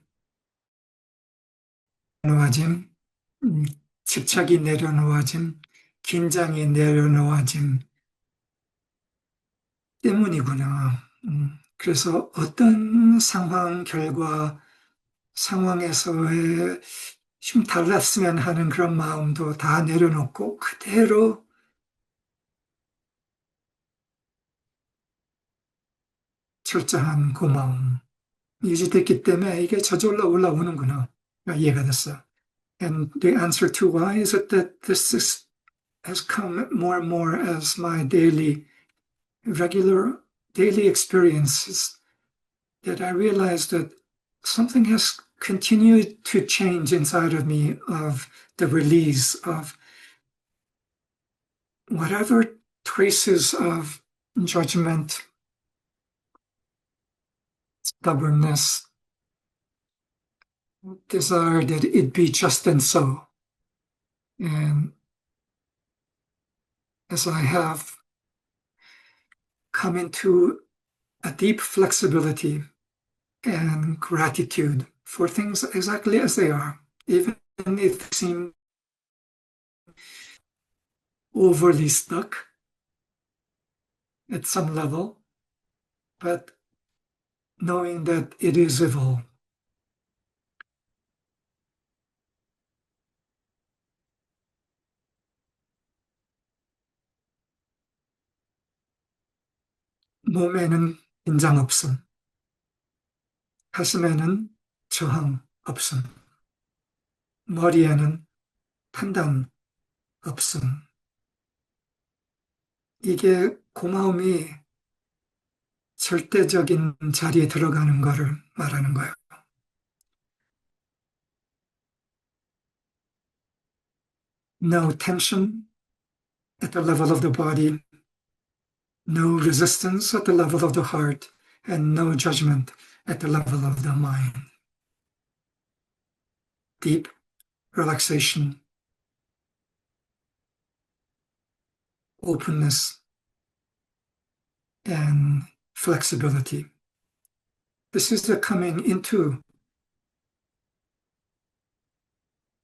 놓아짐, 음, 집착이 내려놓아짐, 긴장이 내려놓아짐 때문이구나. 그래서 어떤 상황, 결과, 상황에서의 좀 달랐으면 하는 그런 마음도 다 내려놓고 그대로 철저한 고마움 유지됐기 때문에 이게 저절로 올라오는구나. 이해가 됐어. And the answer to why is it that has come more and more as my regular daily experiences that I realized that something has continued to change inside of me of the release of whatever traces of judgment, stubbornness, desire that it be just and so. And as I have come into a deep flexibility and gratitude for things exactly as they are, even if they seem overly stuck at some level, but knowing that it is evil. 몸에는 긴장 없음, 가슴에는 저항 없음, 머리에는 판단 없음. 이게 고마움이 절대적인 자리에 들어가는 거를 말하는 거예요. no tension at the level of the body, no resistance at the level of the heart, and no judgment at the level of the mind. Deep relaxation, openness, and flexibility. This is the coming into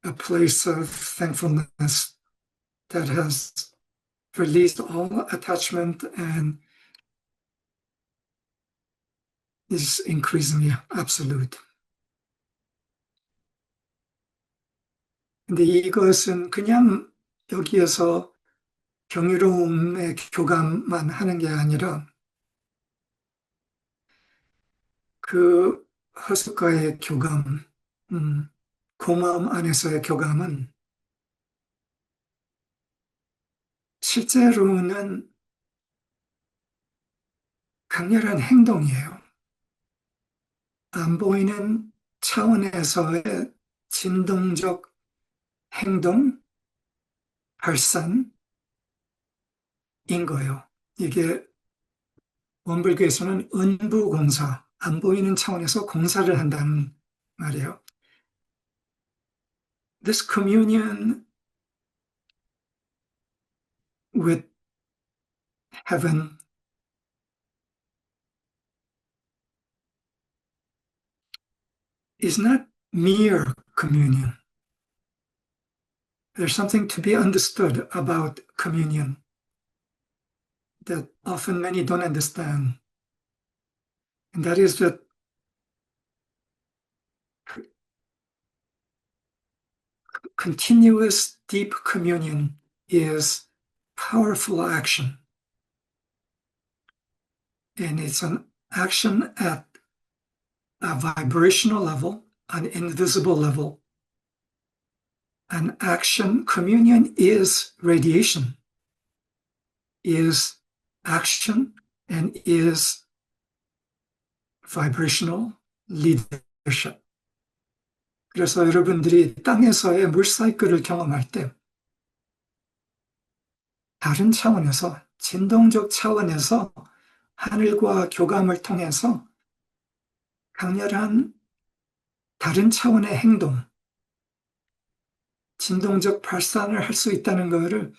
a place of thankfulness that has released all attachment and is increasingly absolute. 근데 이것은 그냥 여기에서 경이로움의 교감만 하는 게 아니라 그 허습과의 교감, 고마움 안에서의 교감은 실제로는 강렬한 행동이에요. 안 보이는 차원에서의 진동적 행동, 발산인 거예요. 이게 원불교에서는 은부공사, 안 보이는 차원에서 공사를 한다는 말이에요. This communion with heaven is not mere communion. There's something to be understood about communion that often many don't understand. And that is that continuous deep communion is powerful action. And it's an action at a vibrational level, an invisible level. An action, communion is radiation, is action, and is vibrational leadership. 그래서 여러분들이 땅에서의 물 사이클을 경험할 때 다른 차원에서, 진동적 차원에서 하늘과 교감을 통해서 강렬한 다른 차원의 행동, 진동적 발산을 할 수 있다는 것을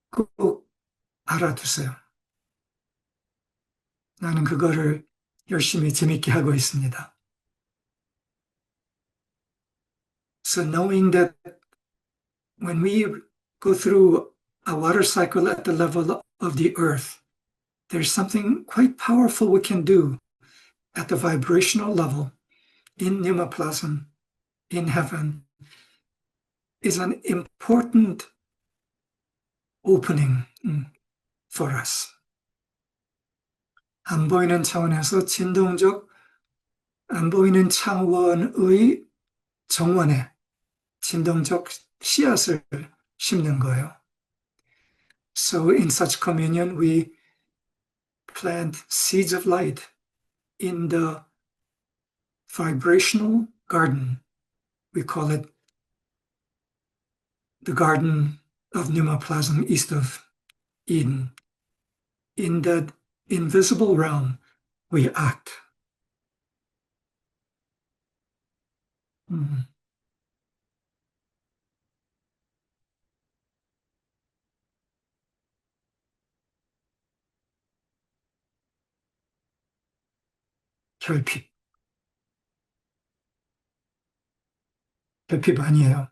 꼭 알아두세요. 나는 그거를 열심히 재밌게 하고 있습니다. So knowing that when we go through a water cycle at the level of the earth, there's something quite powerful we can do at the vibrational level in pneumoplasm, in heaven, is an important opening for us. 안 보이는 차원에서 진동적, 안 보이는 차원의 정원에 진동적 씨앗을 심는 거예요. So in such communion, we plant seeds of light in the vibrational garden. We call it the garden of pneumoplasm east of Eden. In that invisible realm, we act. 결핍. 결핍 아니에요.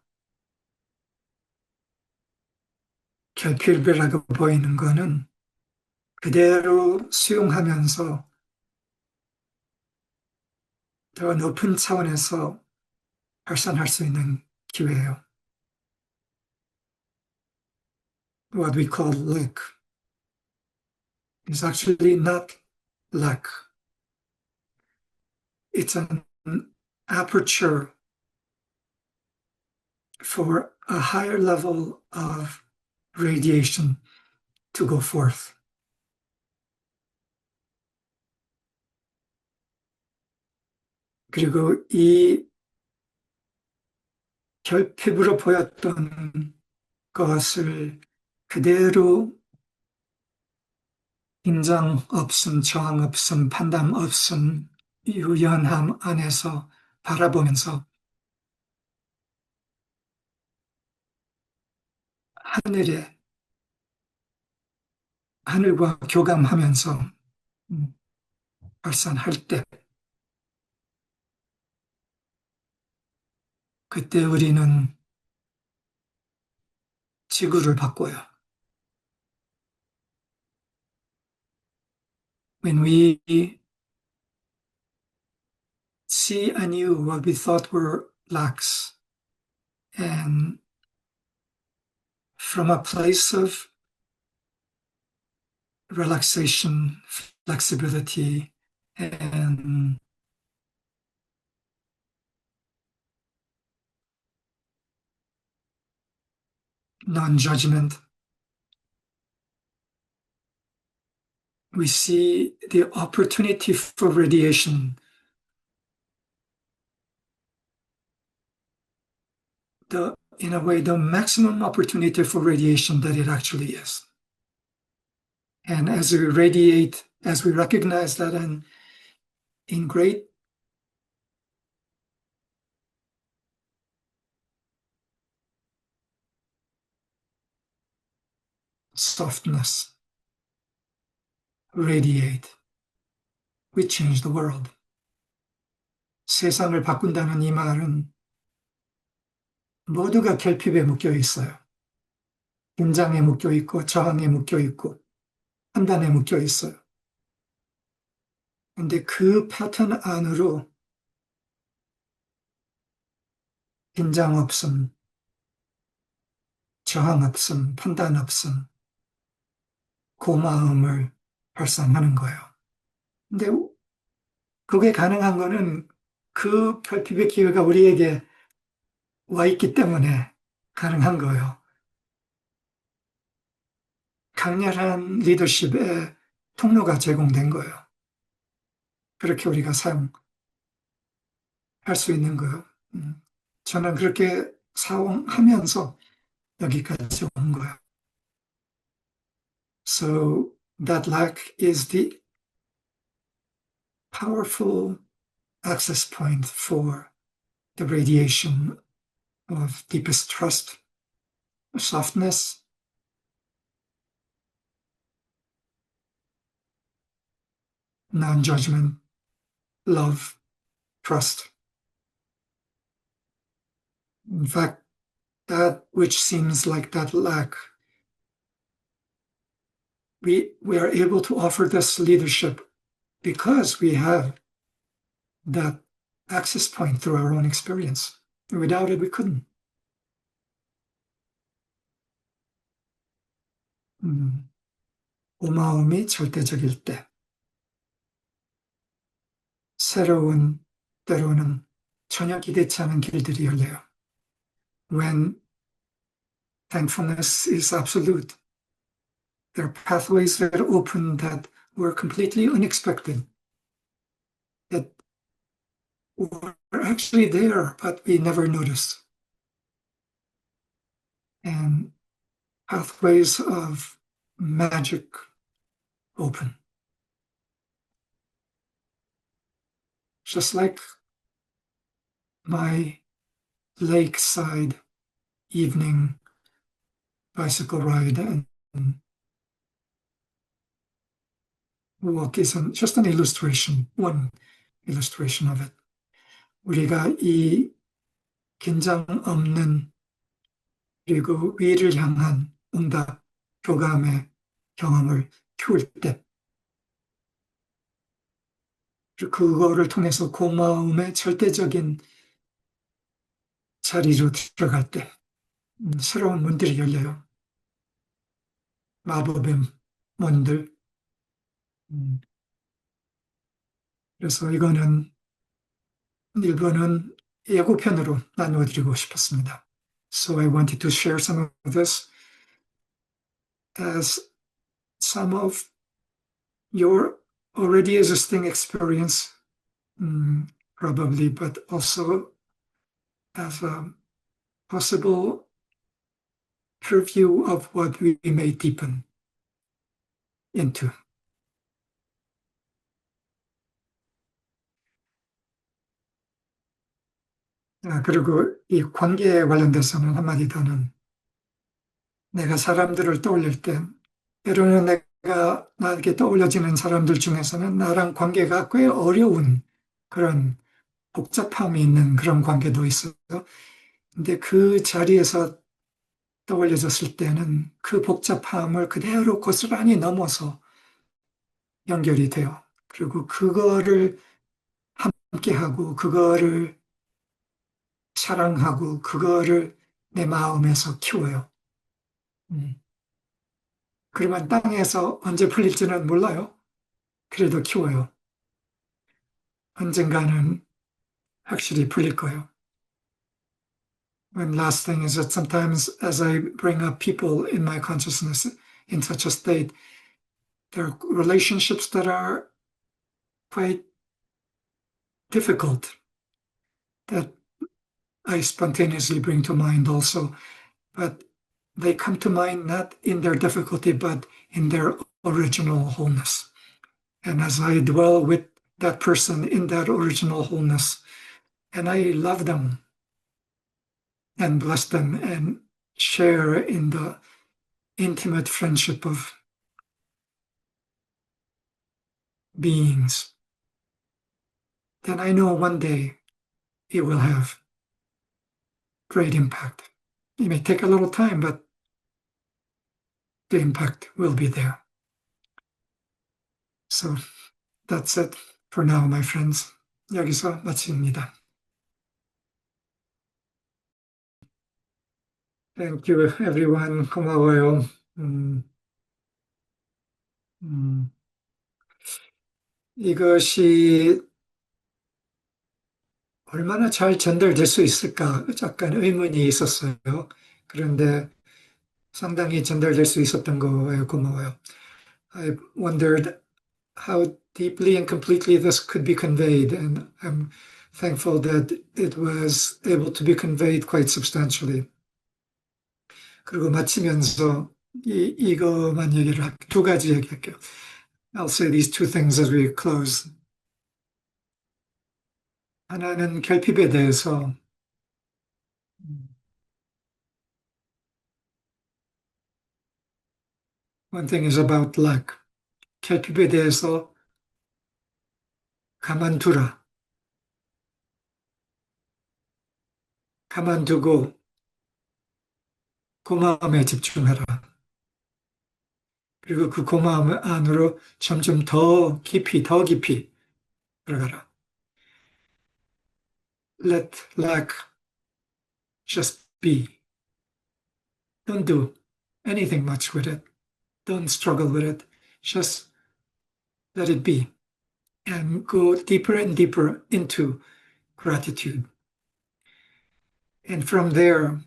결핍이라고 보이는 거는 그대로 수용하면서 더 높은 차원에서 발산할 수 있는 기회예요. What we call lack is actually not lack. It's an aperture for a higher level of radiation to go forth. 그리고 이 결핍으로 보였던 것을 그대로 긴장 없음, 저항 없음, 판단 없음, 유연함 안에서 바라보면서 하늘에, 하늘과 교감하면서 음, 발산할 때, 그때 우리는 지구를 바꿔요. When we see anew what we thought were lacks, and from a place of relaxation, flexibility, and non-judgment, we see the opportunity for radiation, in a way, the maximum opportunity for radiation that it actually is. And as we radiate, as we recognize that in great softness, radiate, we change the world. 세상을 바꾼다는 이 말은 모두가 결핍에 묶여 있어요. 긴장에 묶여 있고, 저항에 묶여 있고, 판단에 묶여 있어요. 근데 그 패턴 안으로 긴장 없음, 저항 없음, 판단 없음, 고마움을 발산하는 거예요. 근데 그게 가능한 거는 그 결핍의 기회가 우리에게 와 있기 때문에 가능한 거예요. 강렬한 리더십의 통로가 제공된 거예요. 그렇게 우리가 사용할 수 있는 거예요. 저는 그렇게 사용하면서 여기까지 온 거예요. So that lack is the powerful access point for the radiation of deepest trust, softness, non-judgment, love, trust. In fact, that which seems like that lack, we are able to offer this leadership because we have that access point through our own experience. Without it, we couldn't. 고마움이 절대적일 때, 새로운, 때로는 전혀 기대치 않은 길들이 열려요. When thankfulness is absolute, there are pathways that open that were completely unexpected, that were actually there, but we never noticed. And pathways of magic open. Just like my lakeside evening bicycle ride and walk is just an illustration, one illustration of it. 우리가 이 긴장 없는 그리고 위를 향한 응답, 교감의 경험을 키울 때 그거를 통해서 고마움의 절대적인 자리로 들어갈 때 새로운 문들이 열려요. 마법의 문들. 그래서 이거는 일부는 예고편으로 나누어드리고 싶었습니다. So I wanted to share some of this as some of your already existing experience, probably, but also as a possible purview of what we may deepen into. 그리고 이 관계에 관련돼서는 한마디 더는 내가 사람들을 떠올릴 때 때로는 내가 나에게 떠올려지는 사람들 중에서는 나랑 관계가 꽤 어려운 그런 복잡함이 있는 그런 관계도 있어요. 근데 그 자리에서 떠올려졌을 때는 그 복잡함을 그대로 고스란히 넘어서 연결이 돼요. 그리고 그거를 함께하고 그거를 사랑하고 그거를 내 마음에서 키워요. 음. 그러면 땅에서 언제 풀릴지는 몰라요. 그래도 키워요. 언젠가는 확실히 풀릴 거예요. And last thing is that sometimes as I bring up people in my consciousness in such a state, there are relationships that are quite difficult that I spontaneously bring to mind also. But they come to mind not in their difficulty, but in their original wholeness. And as I dwell with that person in that original wholeness, and I love them and bless them and share in the intimate friendship of beings, then I know one day it will have great impact. It may take a little time, but the impact will be there. So that's it for now, my friends. 여기서 마칩니다. Thank you, everyone. 고마워요. 음, 음, 이것이 얼마나 잘 전달될 수 있을까? 약간 의문이 있었어요. 그런데 상당히 전달될 수 있었던 거에 고마워요. I wondered how deeply and completely this could be conveyed, and I'm thankful that it was able to be conveyed quite substantially. 그리고 마치면서 이거만 두 가지 얘기할게요. I'll say these two things as we close. 하나는 결핍에 대해서 one thing is about lack. 결핍에 대해서 가만두라. 가만두고 고마움에 집중하라. 그리고 그 고마움 안으로 점점 더 깊이 들어가라. Let lack just be. Don't do anything much with it. Don't struggle with it. Just let it be and go deeper and deeper into gratitude. And from there,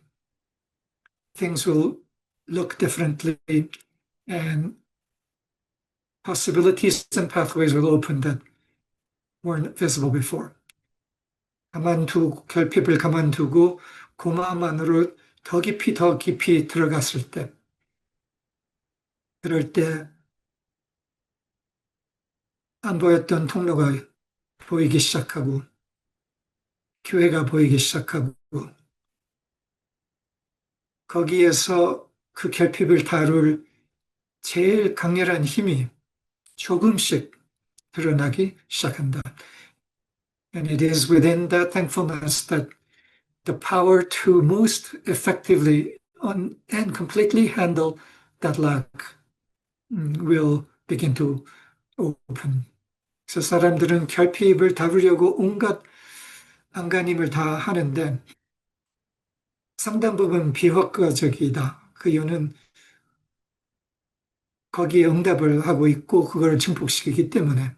things will look differently and possibilities and pathways will open that weren't visible before. 결핍을 가만두고 고마움 안으로 더 깊이 들어갔을 때, 그럴 때 안 보였던 통로가 보이기 시작하고, 교회가 보이기 시작하고, 거기에서 그 결핍을 다룰 제일 강렬한 힘이 조금씩 드러나기 시작한다. And it is within that thankfulness that the power to most effectively and completely handle that lack will begin to open. 그래서 사람들은 결핍을 다루려고 온갖 안간힘을 다 하는데 상당 부분 비효과적이다. 그 이유는 거기에 응답을 하고 있고 그걸 증폭시키기 때문에.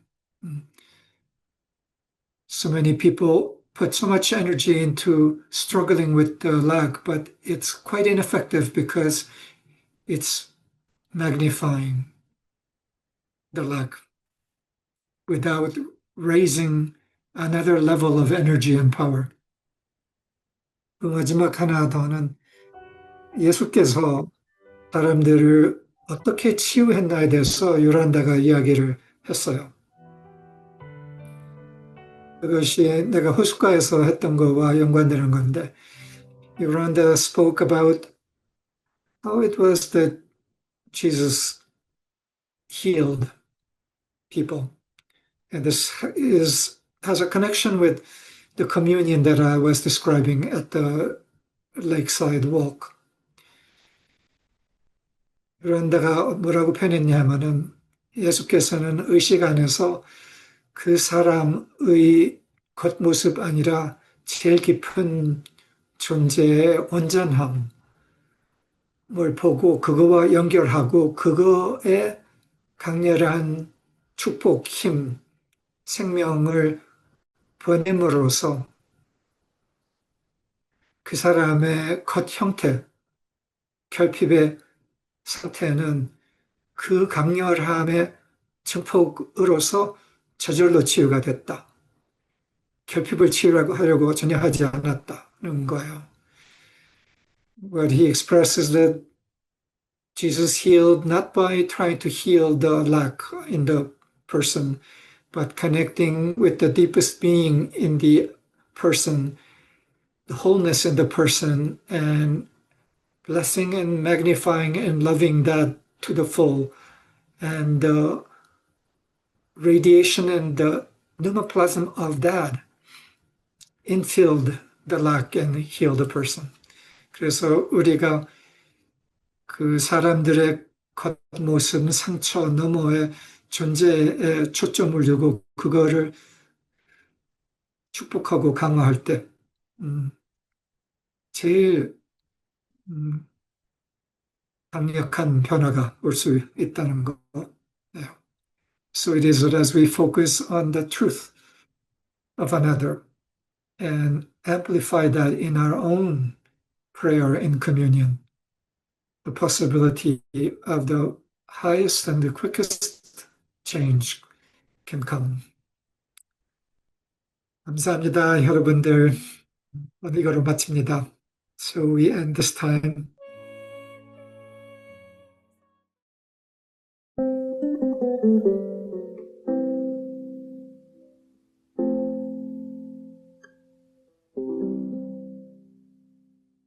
So many people put so much energy into struggling with the lack, but it's quite ineffective because it's magnifying the lack without raising another level of energy and power. 그 마지막 하나 더는 예수께서 사람들을 어떻게 치유했나에 대해서 요란다가 이야기를 했어요. 그것이 내가 호숫가에서 했던 거와 연관되는 건데, 요란다 spoke about how it was that Jesus healed people. And this has a connection with the communion that I was describing at the lakeside walk. 요란다가 뭐라고 표현했냐면은 예수께서는 의식 안에서 그 사람의 겉모습 아니라 제일 깊은 존재의 온전함을 보고 그거와 연결하고 그거에 강렬한 축복, 힘, 생명을 보냄으로써 그 사람의 겉 형태, 결핍의 상태는 그 강렬함의 증폭으로서 저절로 치유가 됐다. 결핍을 치유하려고 전혀 하지 않았다는 거예요. What he expresses that Jesus healed not by trying to heal the lack in the person, but connecting with the deepest being in the person, the wholeness in the person, and blessing and magnifying and loving that to the full. And the radiation and the pneumoplasm of that infilled the lack and healed the person. 그래서 우리가 그 사람들의 겉모습, 상처 너머의 존재에 초점을 두고 그거를 축복하고 강화할 때 제일 강력한 변화가 올 수 있다는 거. 네. So it is that as we focus on the truth of another and amplify that in our own prayer and communion, the possibility of the highest and the quickest change can come. 감사합니다, 여러분들. 오늘 이거로 마칩니다. So we end this time